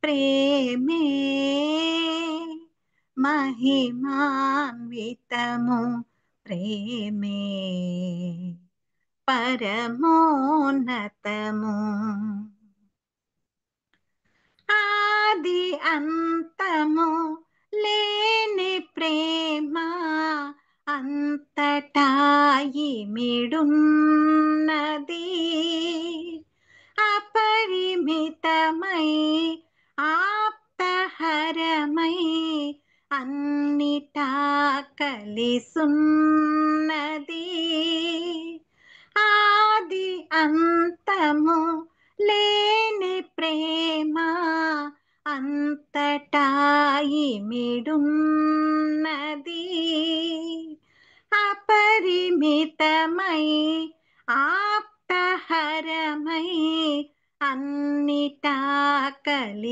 ప్రేమే మహిమాన్వితము, ప్రేమే పరమోన్నతము. ఆది అంతము లేని ప్రేమ అంతటా ఇమిడున్నది. అపరిమితమై ఆప్తహరమై అన్నిటా కలిసున్నది. ఆది అంతము లేని ప్రేమ అంతటా ఇమిడున్నది. అపరిమితమై ఆప్తహరమై అన్నిటా కలిసున్నది.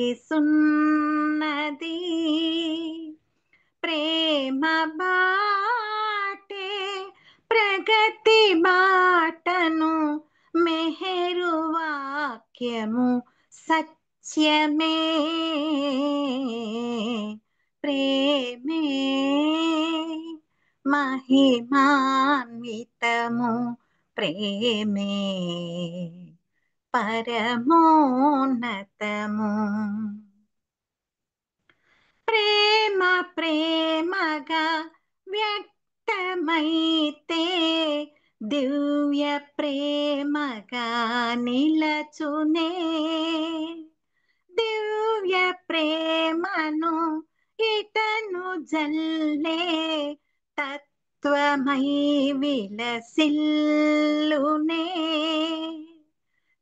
ప్రేమ బాటే ప్రగతి బాటను మెహరు వాక్యము సత్యమే. ప్రేమే మహిమాన్వితము, ప్రేమే పరమోన్నతము. ప్రేమ ప్రేమగా వ్యక్తమైతే దివ్య ప్రేమగా నిలచునే. దివ్య ప్రేమను ఇతను జల్లే తత్వమై విలసిల్లునే.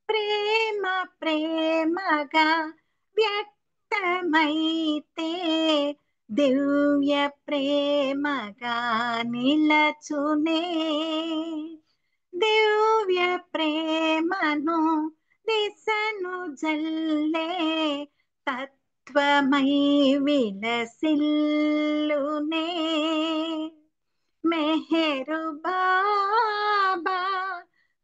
ప్రేమ ప్రేమగా వ్యక్తమైతే దివ్య ప్రేమగా నిలచునే. దివ్య ప్రేమను దిశను జల్లే తత్వమై విలసిల్లునే. మెహరు బాబా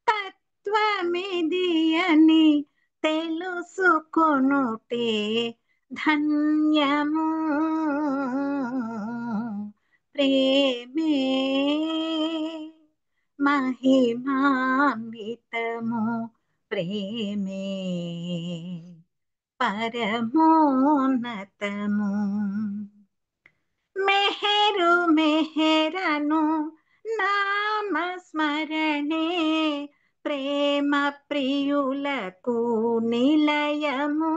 తత్వమిది అని తెలుసుకొనుటే ధన్యము. ప్రేమే మహిమాన్వితము, ప్రేమే పరమోన్నతము. మెహరు మెహరను నామస్మరణే ప్రేమ ప్రియులకు నిలయము.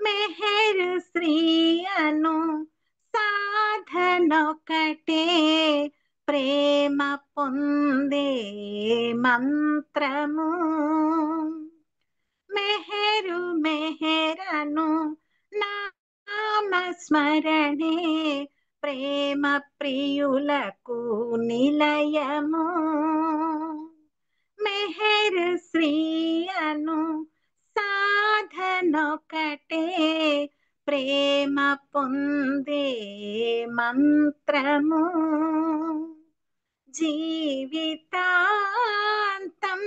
మెహరు శ్రీ అను సాధనొకటే ప్రేమ పొందే మంత్రము. మెహరు మెహరను నామస్మరణే ప్రేమ ప్రియులకు నిలయము మెహర్ శ్రీ అను సాధనొకటే ప్రేమ పొందే మంత్రము జీవితాంతం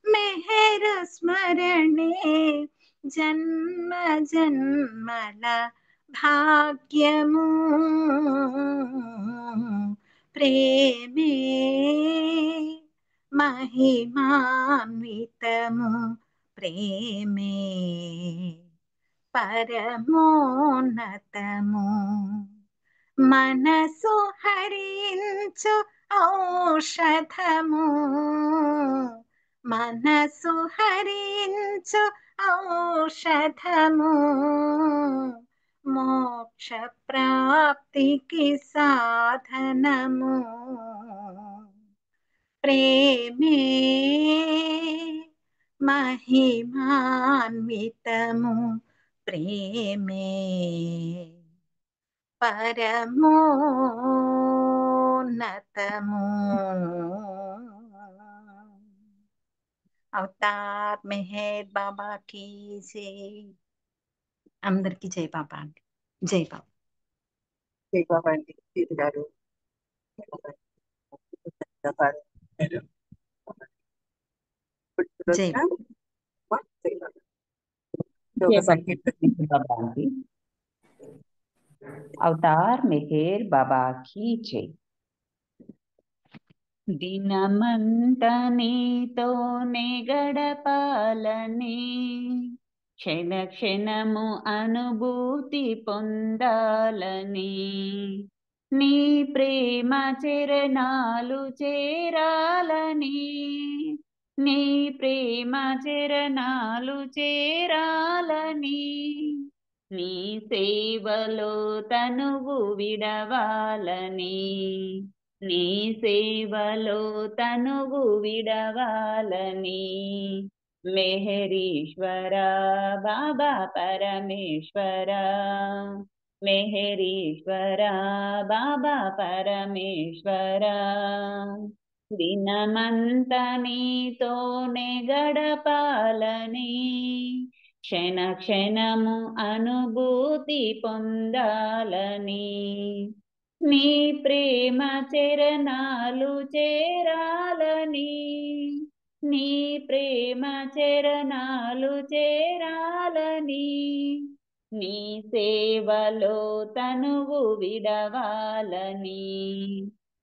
మెహర్ స్మరణే జన్మ జన్మల భాగ్యము ప్రేమే మహిమాన్వితము ప్రేమే పరమోన్నతము మనసు హరించు ఔషధము మనసు హరించు ఔషధము మోక్ష ప్రాప్తికి సాధనము ప్రేమే మహిమాన్వితము ప్రేమే పరమోన్నతము అవతార్ మెహర్ బాబా की जय అందరికి జై బాబా అండి జై బాబా జై బాబా అండి సీత గారు జై ఒక సంకీర్తన बाबा की अवतार मेहर बाबा की जय దినమంత నీతోనే గడపాలని క్షణ క్షణము అనుభూతి పొందాలని నీ ప్రేమ చరణాలు చేరాలని నీ ప్రేమ చరణాలు చేరాలని నీ సేవలో తనువు విడవాలని నీ సేవలో తనువు విడవాలని మెహరీశ్వర బాబా పరమేశ్వర మెహరీశ్వర బాబా పరమేశ్వర దినమంత నీతోనే గడపాలని క్షణ క్షణము అనుభూతి పొందాలని నీ ప్రేమ చరణాలు చేరాలని నీ ప్రేమ చరణాలు చేరాలని నీ సేవలో తనువు విడవాలని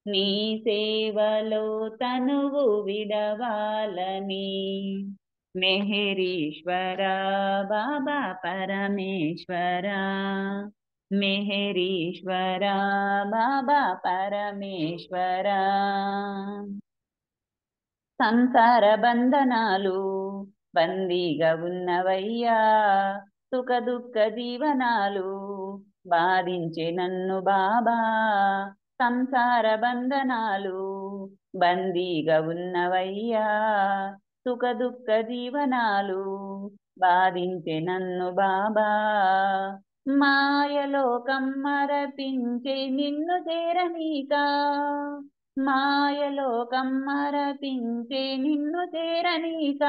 నీ సేవలో తనువు విడవాలని మెహరీశ్వర బాబా పరమేశ్వర మెహరీశ్వర బాబా పరమేశ్వర సంసార బంధనాలు బందీగా ఉన్నవయ్యా సుఖ దుఃఖ జీవనాలు బాధించే నన్ను బాబా సంసార బంధనాలు బందీగా ఉన్నవయ్యా సుఖ దుఃఖ జీవనాలు బాధించే నన్ను బాబా మాయలోకం మరపించే నిన్ను చేరనీక మాయలోకం మరపించే నిన్ను చేరనీక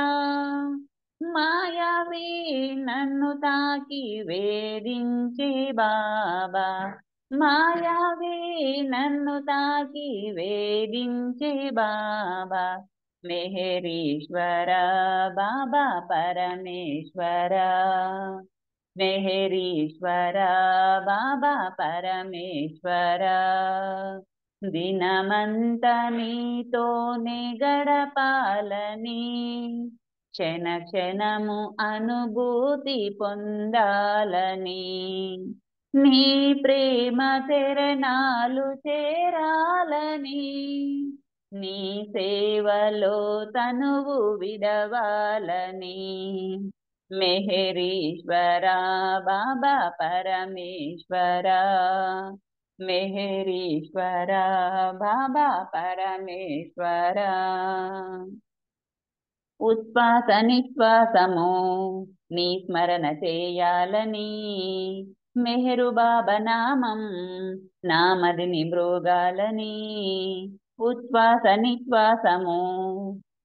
మాయావి నన్ను తాకి వేధించే బాబా మాయావి నన్ను తాకి వేధించే బాబా మెహరీశ్వర బాబా పరమేశ్వర మెహరీశ్వర బాబా పరమేశ్వర దినమంత నీతోనే గడపాలని క్షణ క్షణము అనుభూతి పొందాలని నీ ప్రేమ చరణాలు చేరాలని నీ సేవలో తనువు విడవాలని మెహరీశ్వర బాబా పరమేశ్వర మెహరీశ్వర బాబా పరమేశ్వర ఉచ్ఛ్వాస నిశ్వాసము నీ స్మరణ చేయాలని మెహరు బాబా నామం నామదిని మృగాలని ఉచ్ఛ్వాస నిశ్వాసము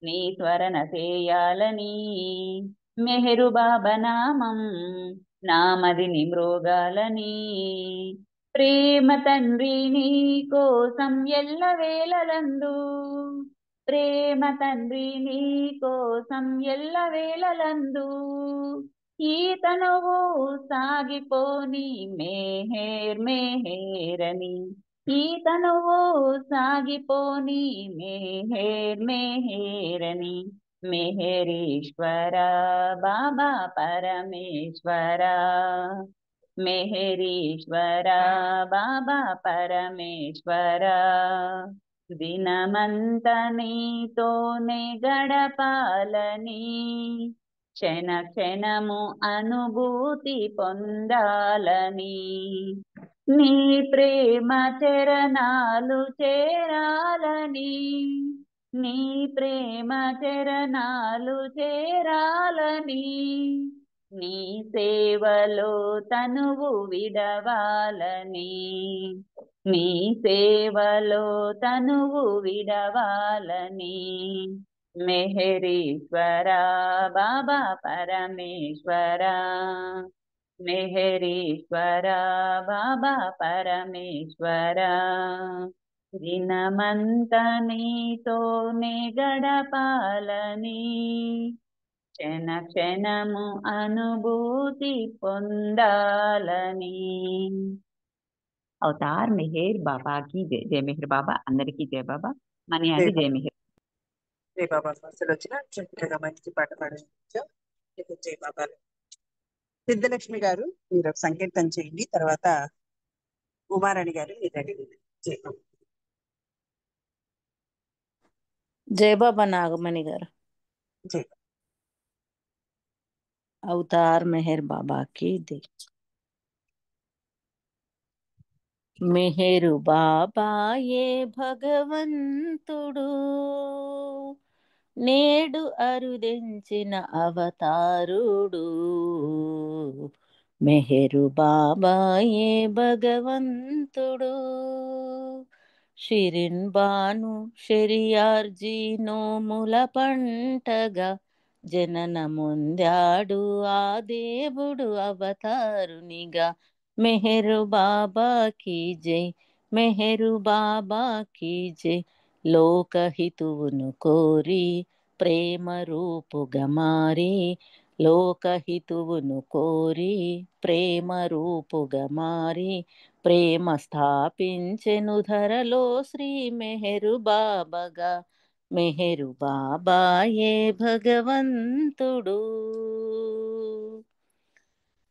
నీ స్వరణ చేయాలని మెహరు బాబా నామం నామదిని మృగాలని ప్రేమ తండ్రి నీ కోసం ఎల్లవేళలందు ప్రేమ తండ్రి నీ కోసం ఎల్లవేళలందు ఈ తనువు సాగిపోని మెహర్ మెహేరని ఈ తనువు సాగిపోని మెహర్ మెహేరని మెహరీశ్వర బాబా పరమేశ్వర మెహరీశ్వర బాబా పరమేశ్వర దినమంత నీతోనే గడపాలని క్షణ క్షణము అనుభూతి పొందాలని నీ ప్రేమ చరణాలు చేరాలని నీ ప్రేమ చరణాలు చేరాలని నీ సేవలో తనువు విడవాలని నీ సేవలో తనువు విడవాలని మెహరీశ్వర బాబా పరమేశ్వర మెహరీశ్వర బాబా పరమేశ్వర దినమంత నీతోనే గడపాలని క్షణ క్షణము అనుభూతి పొందాలని అవతార్ మెహర్ బాబాకి జై. జై మెహర్ బాబా అందరికీ జై బాబా. మనీ జై ఆంటీ జై బాబా. మెహర్. జై బాబా అసలు వచ్చిన చక్కగా మంచి పాట పాడించాం. జై బాబా. సిద్ధలక్ష్మి గారు మీరు ఒక సంకీర్తన చేయండి, తర్వాత ఉమారాణి గారు మీరు రెడీ. జై బాబా. జై బాబా నాగమణి గారు. జై అవతార్ మెహర్ బాబా కి జై. మెహరు బాబాయే భగవంతుడు నేడు అరుదించిన అవతారుడు. మెహరు బాబాయే భగవంతుడు షిరిన్ బాను షెరియార్జీ నోముల పంటగా జననముందాడు ఆ దేవుడు అవతారునిగా. మెహరు బాబా కీ జై, మెహరు బాబా కీ జై. లోకహితువును కోరి ప్రేమ రూపుగా మారి లోకహితువును కోరి ప్రేమ రూపుగా మారి ప్రేమ స్థాపించెను ధరలో శ్రీ మెహరు బాబాగా. మెహరు బాబాయే భగవంతుడు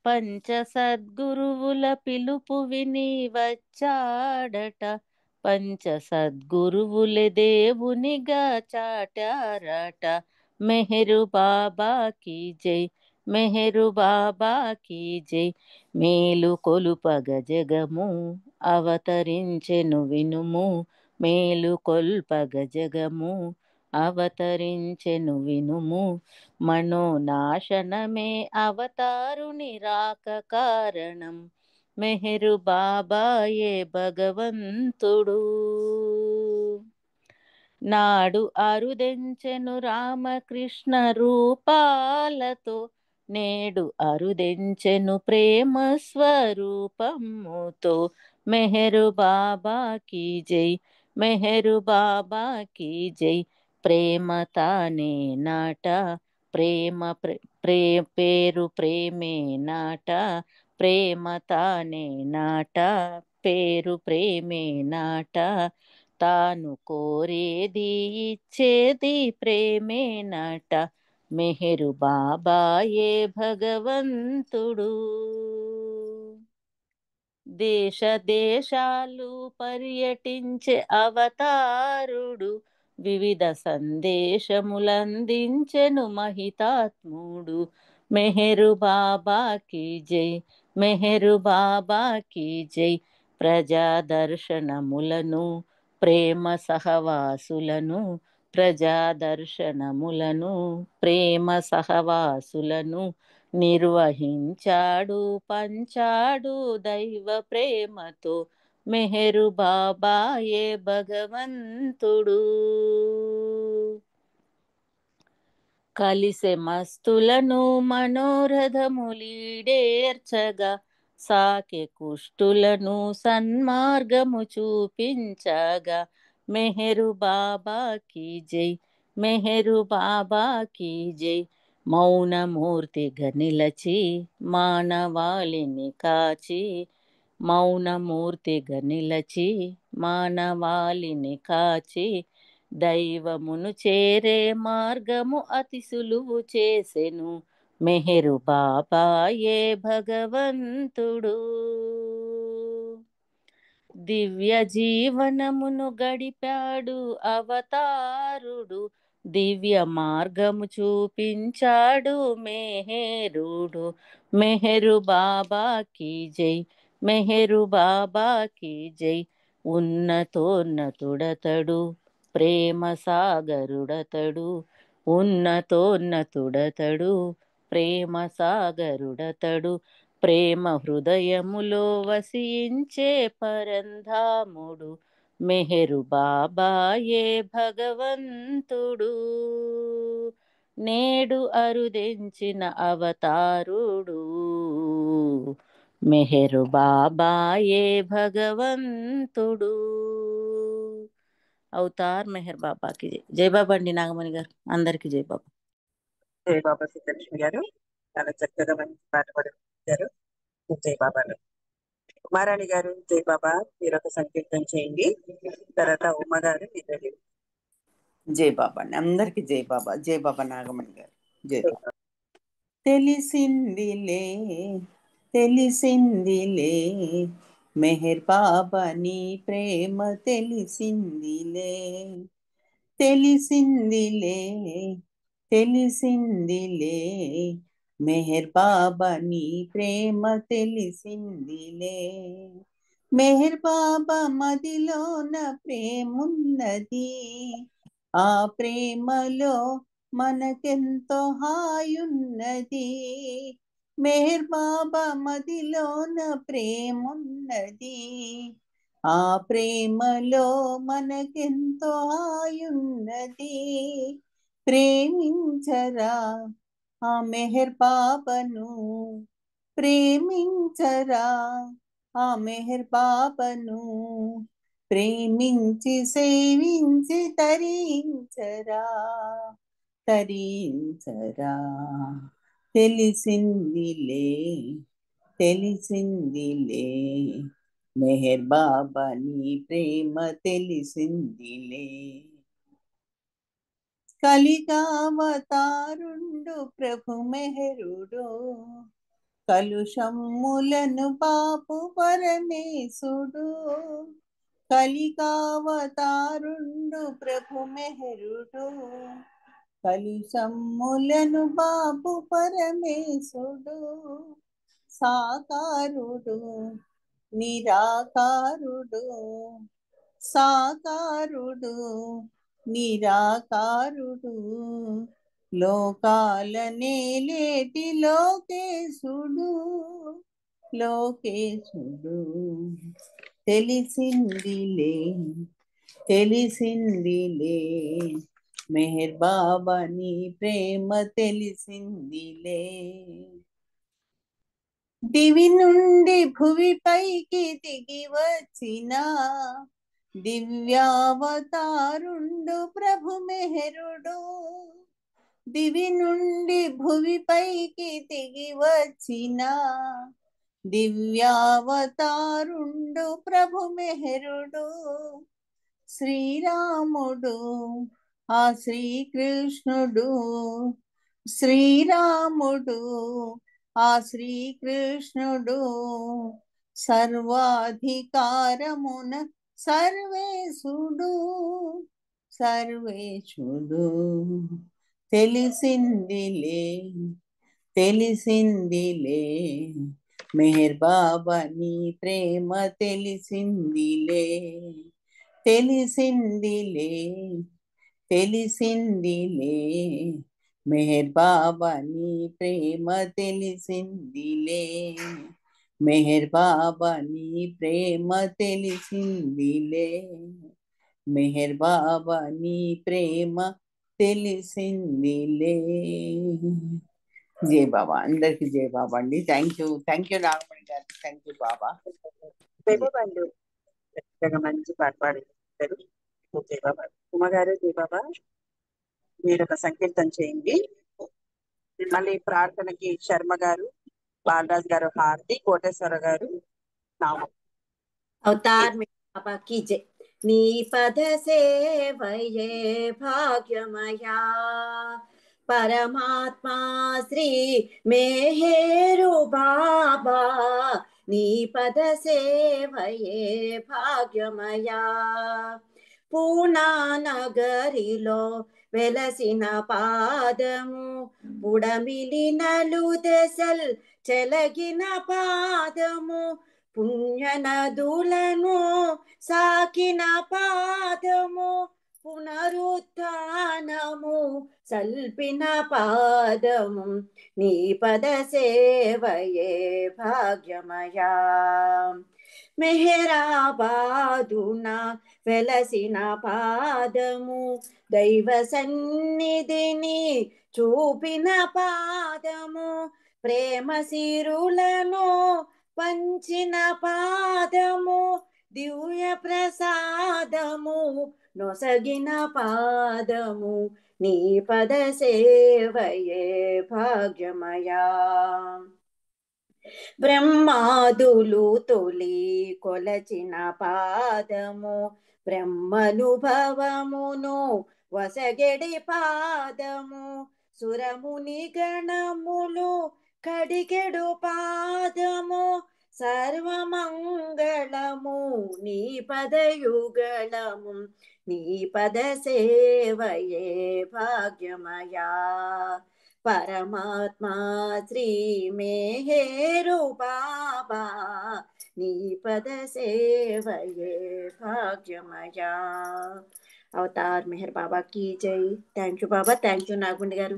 పంచ సద్గురువుల పిలుపు విని వచ్చాడట. పంచ సద్గురువులే దేవునిగా చాటారట. మెహరు బాబా కీ జై, మెహరు బాబా కీ జై. మేలు కొలుపగ జగము అవతరించెను వినుము మేలు కొల్పగ జగము అవతరించెను వినుము. మనోనాశనమే అవతారుని రాక కారణం. మెహరు బాబాయే భగవంతుడు నాడు అరుదెంచెను రామకృష్ణ రూపాలతో నేడు అరుదెంచెను ప్రేమ స్వరూపముతో. మెహరు బాబా కీ జై, మెహరు బాబా కీ జై. ప్రేమ తానే నాట ప్రేమ పేరు ప్రేమే నాట ప్రేమ తానే నాట పేరు ప్రేమే నాట. తాను కోరేది ఇచ్చేది ప్రేమే నాట. మెహరు బాబాయే భగవంతుడు దేశ దేశాలు పర్యటించే అవతారుడు వివిధ సందేశములందించెను మహితాత్ముడు. మెహరు బాబా కీ జై, మెహరు బాబా కీ జై. ప్రజా దర్శనములను ప్రేమ సహవాసులను ప్రజా దర్శనములను ప్రేమ సహవాసులను నిర్వహించాడు పంచాడు దైవ ప్రేమతో మెహరు బాబాయే భగవంతుడు. కలిసె మస్తులను మనోరథములీడేర్చగా సాకె కుష్టులను సన్మార్గము చూపించగా మెహరు బాబాకి జై, మెహరు బాబాకి జై. మౌనమూర్తిగా నిలచి మానవాళిని కాచి, మౌనమూర్తిగా నిలచి మానవాళిని కాచి దైవమును చేరే మార్గము అతి సులువు చేసెను మెహరు బాబాయే భగవంతుడు. దివ్య జీవనమును గడిపాడు అవతారుడు, దివ్య మార్గము చూపించాడు మెహరుడు. మెహరు బాబాకి జై, మెహరు బాబాకి జై. ఉన్నతోన్నతుడతడు ప్రేమ సాగరుడతడు, ఉన్నతోన్నతుడతడు ప్రేమ సాగరుడతడు. ప్రేమ హృదయములో వసించే పరంధాముడు మెహరు బాబాయే భగవంతుడు. నేడు అరుదించిన అవతారుడు మెహరు బాబాయే భగవంతుడు. అవతార్ మెహర్ బాబాకి జై. జై బాబా అండి నాగమణి గారు, అందరికీ జై బాబా. జై బాబా సిద్ధలక్ష్మి గారు, చాలా చక్కగా మంచి పాట పాడారు. జై బాబాలు. ఉమారాణి గారు జై బాబా, మీరు ఒక సంకీర్తన చేయండి. తర్వాత ఉమా గారు మీరు. జై బాబా అండి, అందరికీ జై బాబా. జై బాబా నాగమణి గారు, జై బాబా. తెలిసిందిలే తెలిసిందిలే మెహర్ బాబా నీ ప్రేమ తెలిసిందిలే, తెలిసిందిలే తెలిసిందిలే మెహర్ బాబా నీ ప్రేమ తెలిసిందిలే. మెహర్ బాబా మదిలోన ప్రేమున్నది, ఆ ప్రేమలో మనకెంతో హాయున్నది. మెహర్ బాబా మదిలోన ప్రేమున్నది, ఆ ప్రేమలో మనకెంతో హాయున్నది. ప్రేమించరా ఆ మెహర్ బాబాను, ప్రేమించరా ఆ మెహర్ బాబాను, ప్రేమించి సేవించి తరించరా, తరించరా. తెలిసిందిలే తెలిసిందిలే మెహర్ బాబా నీ ప్రేమ తెలిసిందిలే. కలిగావతారుండు ప్రభు మెహరుడు, కలుషమ్ములను బాపు పరమేశుడు. కలిగావతారుండు ప్రభు మెహరుడు, కలుషమ్ములను బాపు పరమేశుడు. సాకారుడు నిరాకారుడు, సాకారుడు నిరాకారుడు, లోకాల నేలేటి లోకేశుడు, లోకేశుడు. తెలిసిందిలే తెలిసిందిలే మెహర్ బాబా నీ ప్రేమ తెలిసిందిలే. దివి నుండి భువిపైకి దిగి వచ్చిన దివ్యావతారుండు ప్రభు మెహరుడు, దివి నుండి భువిపైకి దిగి వచ్చిన దివ్యావతారుండు ప్రభు మెహరుడు. శ్రీరాముడు ఆ శ్రీకృష్ణుడు, శ్రీరాముడు ఆ శ్రీకృష్ణుడు, సర్వాధికారమున సర్వేశుడు, సర్వేశుడు. తెలిసిందిలే తెలిసిందిలే మెహర్ బాబా నీ ప్రేమ తెలిసిందిలే, తెలిసిందిలే తెలిసిందిలే మెహర్ బాబా నీ ప్రేమ తెలిసిందిలే, మెహర్ బాబా నీ ప్రేమ తెలిసిందిలే, మెహర్ బాబా నీ ప్రేమ తెలిసిందిలే. జై బాబా, అందరికి జై బాబా అండి. థ్యాంక్ యూ నాగమణి గారు, థ్యాంక్ యూ బాబా. జై బాబా అండి. చక్కగా మంచి పాట పాడారు. జై బాబా. ఉమ గారు జై బాబా. మీరు ఒక సంకీర్తన చేయండి. మళ్ళీ ప్రార్థనకి శర్మ గారు, బాలరాజు గారు, హారతి, కోటేశ్వర గారు నామం. అవతార్ మే బాబా की जय. నీ పద సేవయే భాగ్యమయా, పరమాత్మా శ్రీ మేహేరు బాబా, నీ పద సేవయే భాగ్యమయా. పూనా నగరిలో వెలసిన పాదము, పుడమిలి నలు దశల్ చెలగిన పాదము, పుణ్య నదులను సాకిన పాదము, పునరుత్థానము సల్పిన పాదము, నీ పద సేవయే భాగ్యమయా. మెహరాబాదున వెలసిన పాదము, దైవ సన్నిధిని చూపిన పాదము, ప్రేమ సిరులను పంచిన పాదము, దివ్య ప్రసాదము నొసగిన పాదము, నీ పద సేవయే భాగ్యమయా. బ్రహ్మాదులు తొలి కొలచిన పాదము, బ్రహ్మనుభవమును వసగెడి పాదము, సురముని గణములు కడిగెడు పాదము, సర్వమంగళము నీ పదయుగళము, నీ పద సేవయే భాగ్యమయా. పరమాత్మా శ్రీ మేహేరు బాబా, నీ పద సేవయే భాగ్యమయా. అవతార్ మెహర్ బాబా की జై. Thank you Baba. Thank you Nagundi garu.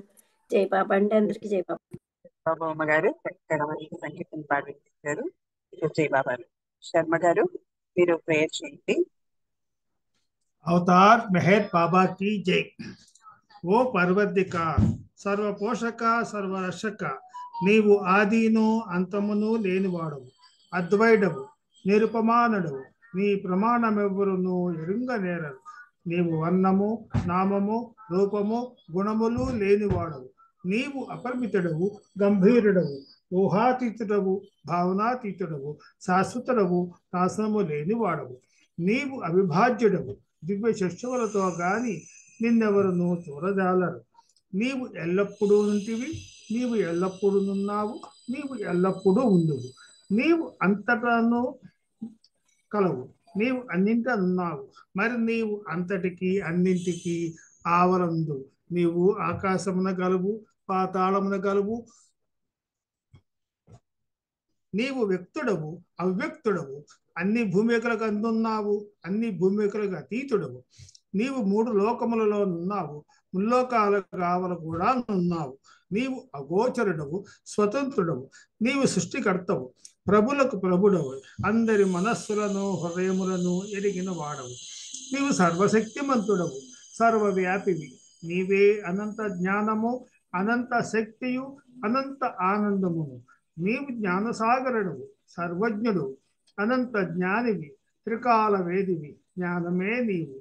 జై బాబా అండి, అందరికి జై బాబా. బాబా ఉమ్మ గారు చక్కగా మంచి సంగీతం పాడించారు. జై బాబా. శర్మ గారు మీరు ప్రేయర్ చేయండి. अवतार मेहर बाबा की जय. ఓ పర్వదికార్, సర్వపోషక సర్వరక్షక, నీవు ఆదిను అంతమును లేనివాడవు, అద్వైడవు, నిరుపమానుడవు, నీ ప్రమాణమెవ్వరును ఎరుంగనేరరు. నీవు వర్ణము, నామము, రూపము, గుణములు లేనివాడవు. నీవు అపరిమితుడవు, గంభీరుడవు, ఊహాతీతుడవు, భావనాతీతుడవు, శాశ్వతుడవు, నాశనము లేనివాడవు. నీవు అవిభాజ్యుడవు, దివ్య శిష్యులతో గాని నిన్నెవరును చూడజాలరు. నీవు ఎల్లప్పుడూ ఉంటివి, నీవు ఎల్లప్పుడూ ఉన్నావు, నీవు ఎల్లప్పుడూ ఉండువు. నీవు అంతటాను కలవు, నీవు అన్నింట ఉన్నావు, మరి నీవు అంతటికి అన్నింటికి ఆవరందు. నీవు ఆకాశమున గలువు, పాతాళమున గలువు. నీవు వ్యక్తుడవు, అవ్యక్తుడవు, అన్ని భూమికలకు అందున్నావు, అన్ని భూమికలకు అతీతుడవు. నీవు మూడు లోకములలో నున్నావు, ముల్లోకాలకు ఆవల కూడా నున్నావు. నీవు అగోచరుడవు, స్వతంత్రుడవు, నీవు సృష్టికర్తవు, ప్రభులకు ప్రభుడవు, అందరి మనస్సులను హృదయములను ఎరిగిన వాడవు. నీవు సర్వశక్తిమంతుడవు, సర్వవ్యాపివి. నీవే అనంత జ్ఞానము, అనంత శక్తియు, అనంత ఆనందమును. నీవు జ్ఞానసాగరుడవు, సర్వజ్ఞుడు, అనంత జ్ఞానివి, త్రికాల వేదివి, జ్ఞానమే నీవు.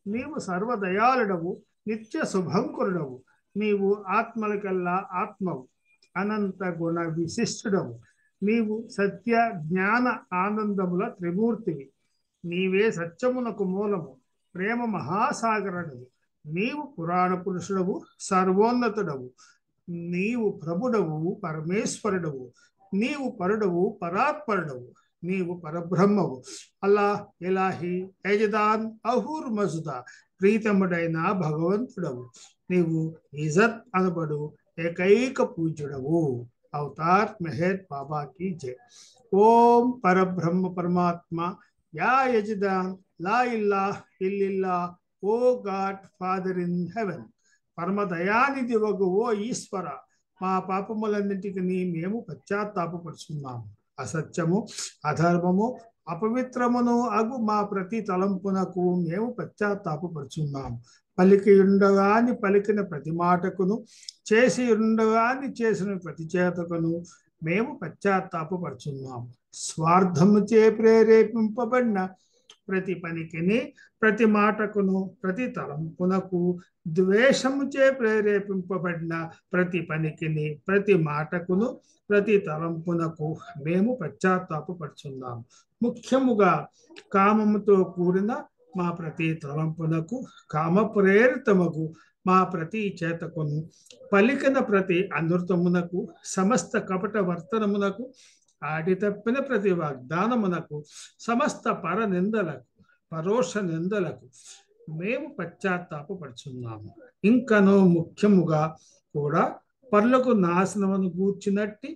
నీవు సర్వదయాళుడవు, నిత్య శుభంకరుడవు. నీవు ఆత్మలకల్లా ఆత్మవు, అనంత గుణ విశిష్టుడవు. నీవు సత్య జ్ఞాన ఆనందముల త్రిమూర్తివి. నీవే సత్యమునకు మూలము, ప్రేమ మహాసాగరుడవు. నీవు పురాణ పురుషుడవు, సర్వోన్నతుడవు. నీవు ప్రభుడవు, పరమేశ్వరుడవు. నీవు పరుడవు, పరాత్పరుడవు. నీవు పరబ్రహ్మవు. అల్లా, ఇలాహి, యజదాన్, అహూర్ మజుదా, ప్రీతముడైన భగవంతుడవు. నీవు ఇజత్ అనబడు ఏకైక పూజ్యుడవు. అవతార్ మెహర్ బాబా की जय. ఓం పరబ్రహ్మ పరమాత్మ, యా యజదాన్, లా ఇల్లాహ్ ఇల్లిల్లాహ్, O God Father in heaven. పరమదయానిధి వగు ఓ ఈశ్వర, మా పాపములన్నింటికి మేము పశ్చాత్తాపపడుచున్నాము. అసత్యము, అధర్మము, అపవిత్రమును అగు మా ప్రతి తలంపునకు మేము పశ్చాత్తాపపడుచున్నాము. పలికి ఉండగాని పలికిన ప్రతి మాటకును, చేసి ఉండగాని చేసిన ప్రతి చేతకును మేము పశ్చాత్తాపపడుచున్నాము. స్వార్థముచే ప్రేరేపింపబడిన ప్రతి పనికిని, ప్రతి మాటకును, ప్రతి తలంపునకు, ద్వేషముచే ప్రేరేపింపబడిన ప్రతి పనికిని, ప్రతి మాటకును, ప్రతి తలంపునకు మేము పశ్చాత్తాపపడుచున్నాము. ముఖ్యముగా కామముతో కూడిన మా ప్రతి తలంపునకు, కామ ప్రేరితముకు మా ప్రతి చేతకును, పలికిన ప్రతి అనృతమునకు, సమస్త కపట వర్తనమునకు, ఆడి తప్పిన ప్రతి వాగ్దానమునకు, సమస్త పర నిందలకు, పరోక్ష నిందలకు మేము పశ్చాత్తాపపడుచున్నాము. ఇంకనూ ముఖ్యముగా కూడా పరులకు నాశనమును గూర్చినట్టి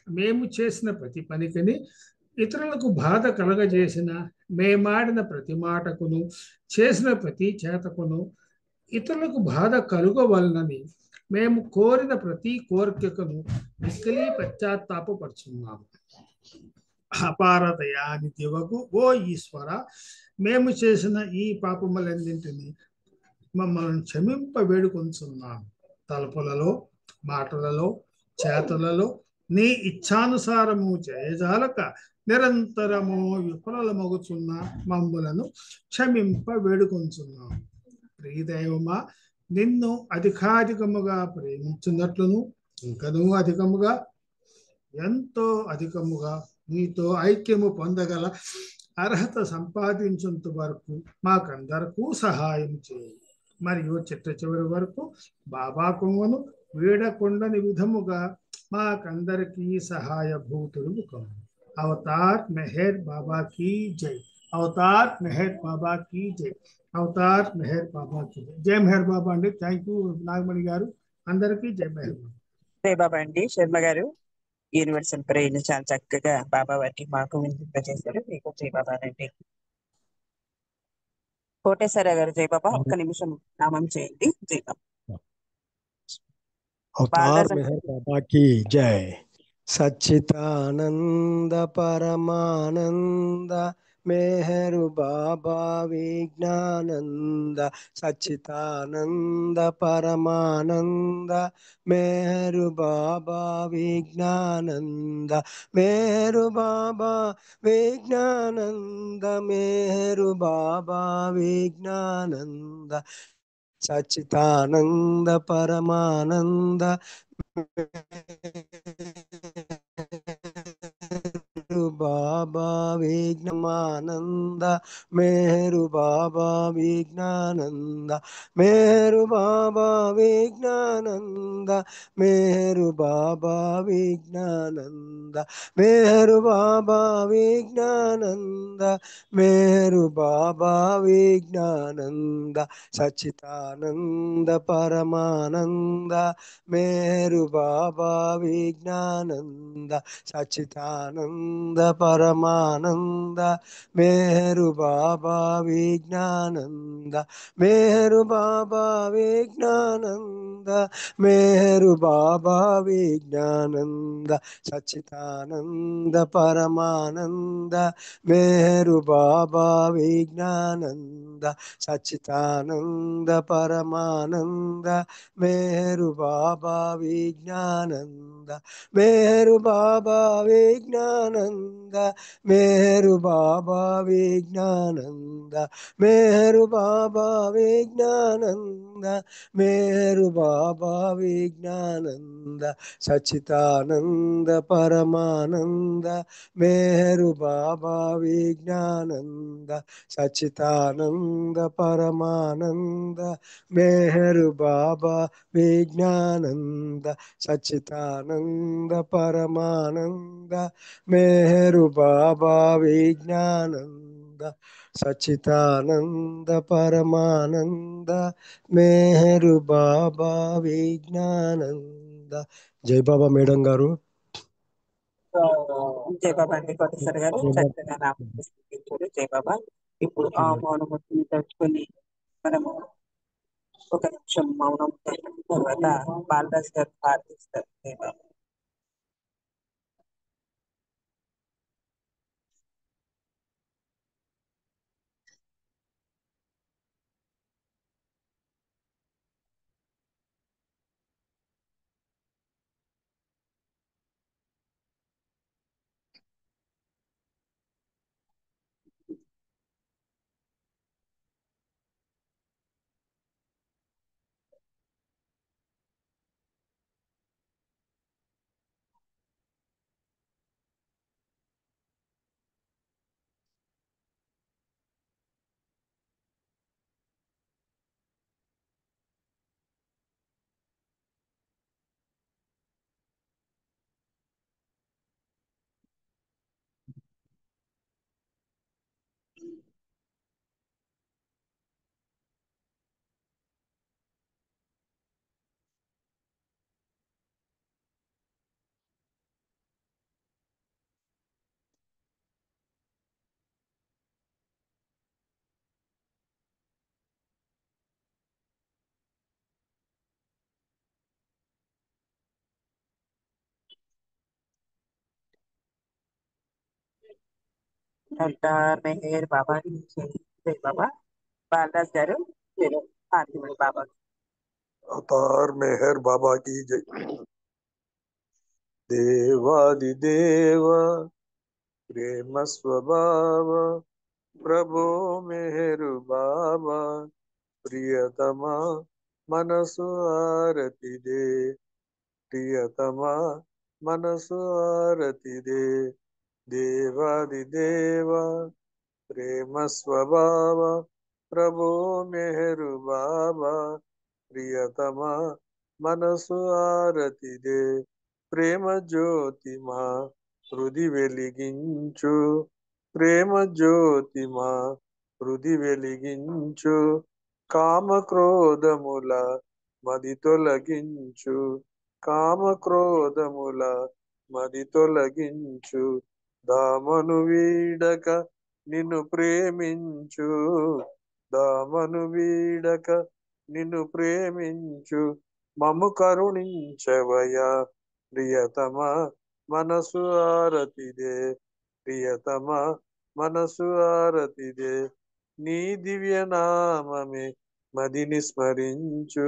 మేము చేసిన ప్రతి పనికిని, ఇతరులకు బాధ కలగజేసిన మేమాడిన ప్రతి మాటకును, చేసిన ప్రతి చేతకును, ఇతరులకు బాధ కలుగవలనని మేము కోరిన ప్రతి కోరికను మిక్కిలి పశ్చాత్తాపపడుచున్నాము. అపారదయానిధి వగు ఓ ఈశ్వర, మేము చేసిన ఈ పాపములన్నింటినీ మమ్మల్ని క్షమింప వేడుకొంచున్నాము. తలుపులలో, మాటలలో, చేతలలో నీ ఇచ్ఛానుసారము చేయజాలక నిరంతరము విఫలమగుచున్న మమ్ములను క్షమింప వేడుకొంచున్నాము. ప్రియదైవమా, నిన్ను అధికాధికముగా ప్రేమించున్నట్లును, ఇంకనూ అధికముగా, ఎంతో అధికముగా నీతో ఐక్యము పొందగల అర్హత సంపాదించేంత వరకు మాకందరకు సహాయం చేయి. మరియు చిట్ట చివరి వరకు బాబా కొంగను వీడకుండని విధముగా మాకందరికీ సహాయభూతుడు కము. అవతార్ మెహర్ బాబా కీ జై. అవతార్ మెహర్ బాబా కీ జై. అవతార్ మెహర్ బాబా కీ జై. జై మెహర్ బాబా అండి. థ్యాంక్ యూ నాగమణి గారు. అందరికీ జై మెహర్ బాబా. జై బాబా అండి. శర్మ గారు యూనివర్సల్ ప్రేయర్ని చాలా చక్కగా బాబా వారికి మాకు వినిపింపజేశారు. మీకు జై బాబా అండి. కోటేశ్వర గారు జై బాబా ఒక్క నిమిషం నామం చేయండి. జై బాబా. अवतार मेहर बाबा की जय। सच्चिदानंद परमानंद मेहरु बाबा विज्ञानंद, सच्चिदानंद परमानंद मेहरु बाबा विज्ञानंद, मेहरु बाबा विज्ञानंद, मेहरु बाबा विज्ञानंद, सच्चिदानंद परमानंद बाबा विज्ञानंद, मेहरु बाबा विज्ञानंद, मेहरु बाबा विज्ञानंद, मेहरु बाबा विज्ञानंद, मेहरु बाबा विज्ञानंद, मेहरु बाबा विज्ञानंद, सच्चिदानंद परमानंद मेहरु बाबा विज्ञानंद, सच्चिदानंद परमानंद मेहरु बाबा विज्ञानंद, मेहरु बाबा विज्ञानंद, मेहरु बाबा विज्ञानंद, सच्चिदानंद परमानंद मेहरु बाबा विज्ञानंद, सच्चिदानंद परमानंद मेहरु बाबा विज्ञानंद, मेहरु बाबा विज्ञानंद, मेहरु बाबा विज्ञानंद, मेहरु बाबा विज्ञानंद, मेहरु बाबा विज्ञानंद, सच्चिदानंद परमानंद मेहरु बाबा विज्ञानंद, सच्चिदानंद परमानंद मेहरु बाबा विज्ञानंद, सच्चिदानंद परमानंद मेहरु बाबा विज्ञानंद, सच्चिदानंद परमानंद मेहरु बाबा विज्ञानंद. जय बाबा మేడం గారు. జై బాబా అండి. కోటేశ్వర గారు చక్కగా నామం. జై బాబా. ఇప్పుడు ఆ మౌనమూర్తిని తలుచుకొని మనము ఒక నిమిషం మౌనం తర్వాత బాలరాజు గారు ప్రార్థిస్తారు. దేవా డాక్టర్ మెహర్ బాబా జై బాబా. బాలరాజ్ గారు మీరు ఆర్తిమణి బాబా. अवतार मेहर बाबा की जय। देवादिदेव प्रेम स्वभाव प्रभो मेहरु बाबा प्रियतमा मनसु आरती दे प्रियतमा मनसु आरती दे देवादिदेव प्रेम स्वभाव प्रभो मेहरु बाबा प्रियतमा మనసు ఆరతిదే ప్రేమ జ్యోతి మా హృది వెలిగించు ప్రేమ జ్యోతి మా హృది వెలిగించు కామ క్రోధముల మది తొలగించు కామ క్రోధముల మది తొలగించు దామను వీడక నిన్ను ప్రేమించు దామను వీడక నిన్ను ప్రేమించు మము కరుణించవయా ప్రియతమా మనసు ఆరతిదే ప్రియతమా మనసు ఆరతిదే నీ దివ్య నామమే మదిని స్మరించు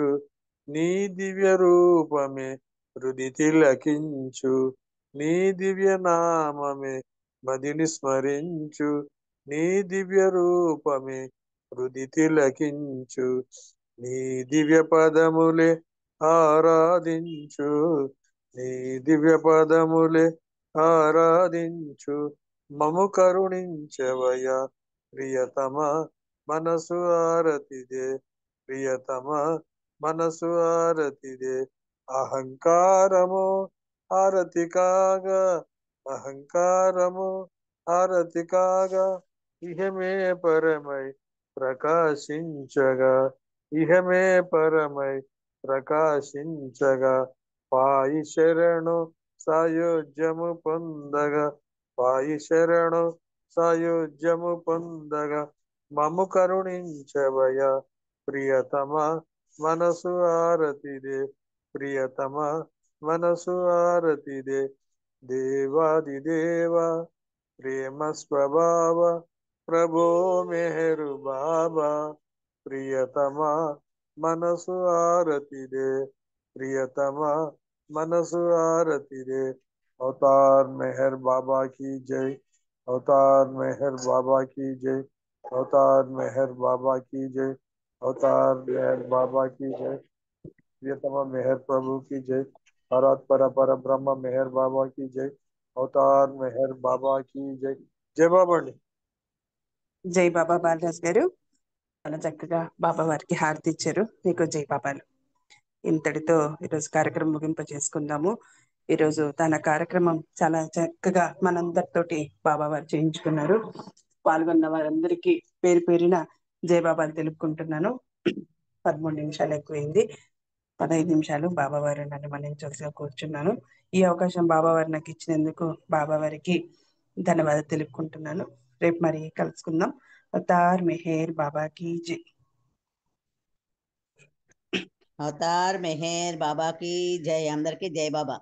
నీ దివ్య రూపమే హృది తిలకించు నీ దివ్య నామమే మదిని స్మరించు నీ దివ్య రూపమే హృది తిలకించు నీ దివ్య పదములే ఆరాధించు నీ దివ్య పదములే ఆరాధించు మము కరుణించవయా ప్రియతమా మనసు ఆరతిదే ప్రియతమా మనసు ఆరతిదే అహంకారము ఆరతి కాగా అహంకారము ఆరతి కాగా ఇహమే పరమై ప్రకాశించగా ఇహమే పరమై ప్రకాశించగా పాయి శరణు సాయుధ్యము పొందగా పాయి శరణు సాయుధ్యము పొందగా మము కరుణించవయా ప్రియతమా మనసు ఆరతిదే ప్రియతమా మనసు ఆరతిదే దేవాదిదేవ ప్రేమ స్వభావ ప్రభో మెహరు బాబా ప్రియతమా మనసు ఆరతిదే ప్రియతమా మనసు ఆరతిదే अवतार मेहर बाबा की जय अवतार मेहर बाबा की जय अवतार मेहर बाबा की जय अवतार मेहर बाबा की जय प्रियतम मेहर प्रभु की जय हरात पर ब्रह्म मेहर बाबा की जय अवतार मेहर बाबा की जय जय बाबा जी। జై బాబా. బాలరాజ్ గారు చాలా చక్కగా బాబా వారికి హారతి ఇచ్చారు. మీకు జై బాబాలు. ఇంతటితో ఈరోజు కార్యక్రమం ముగింప చేసుకుందాము. ఈరోజు తన కార్యక్రమం చాలా చక్కగా మనందరితోటి బాబా వారు చేయించుకున్నారు. పాల్గొన్న వారందరికీ పేరు పేరున జై బాబాలు తెలుపుకుంటున్నాను. 13 నిమిషాలు ఎక్కువైంది. 15 నిమిషాలు బాబా వారు నన్ను మన్నించవలసిగా కూర్చున్నాను. ఈ అవకాశం బాబా వారు నాకు ఇచ్చినందుకు బాబా వారికి ధన్యవాదాలు తెలుపుకుంటున్నాను. రేపు మరి కలుసుకుందాం. అవతార్ మెహర్ బాబా కీ జై. అవతార్ మెహర్ బాబాకి జై. అందరికి జై బాబా.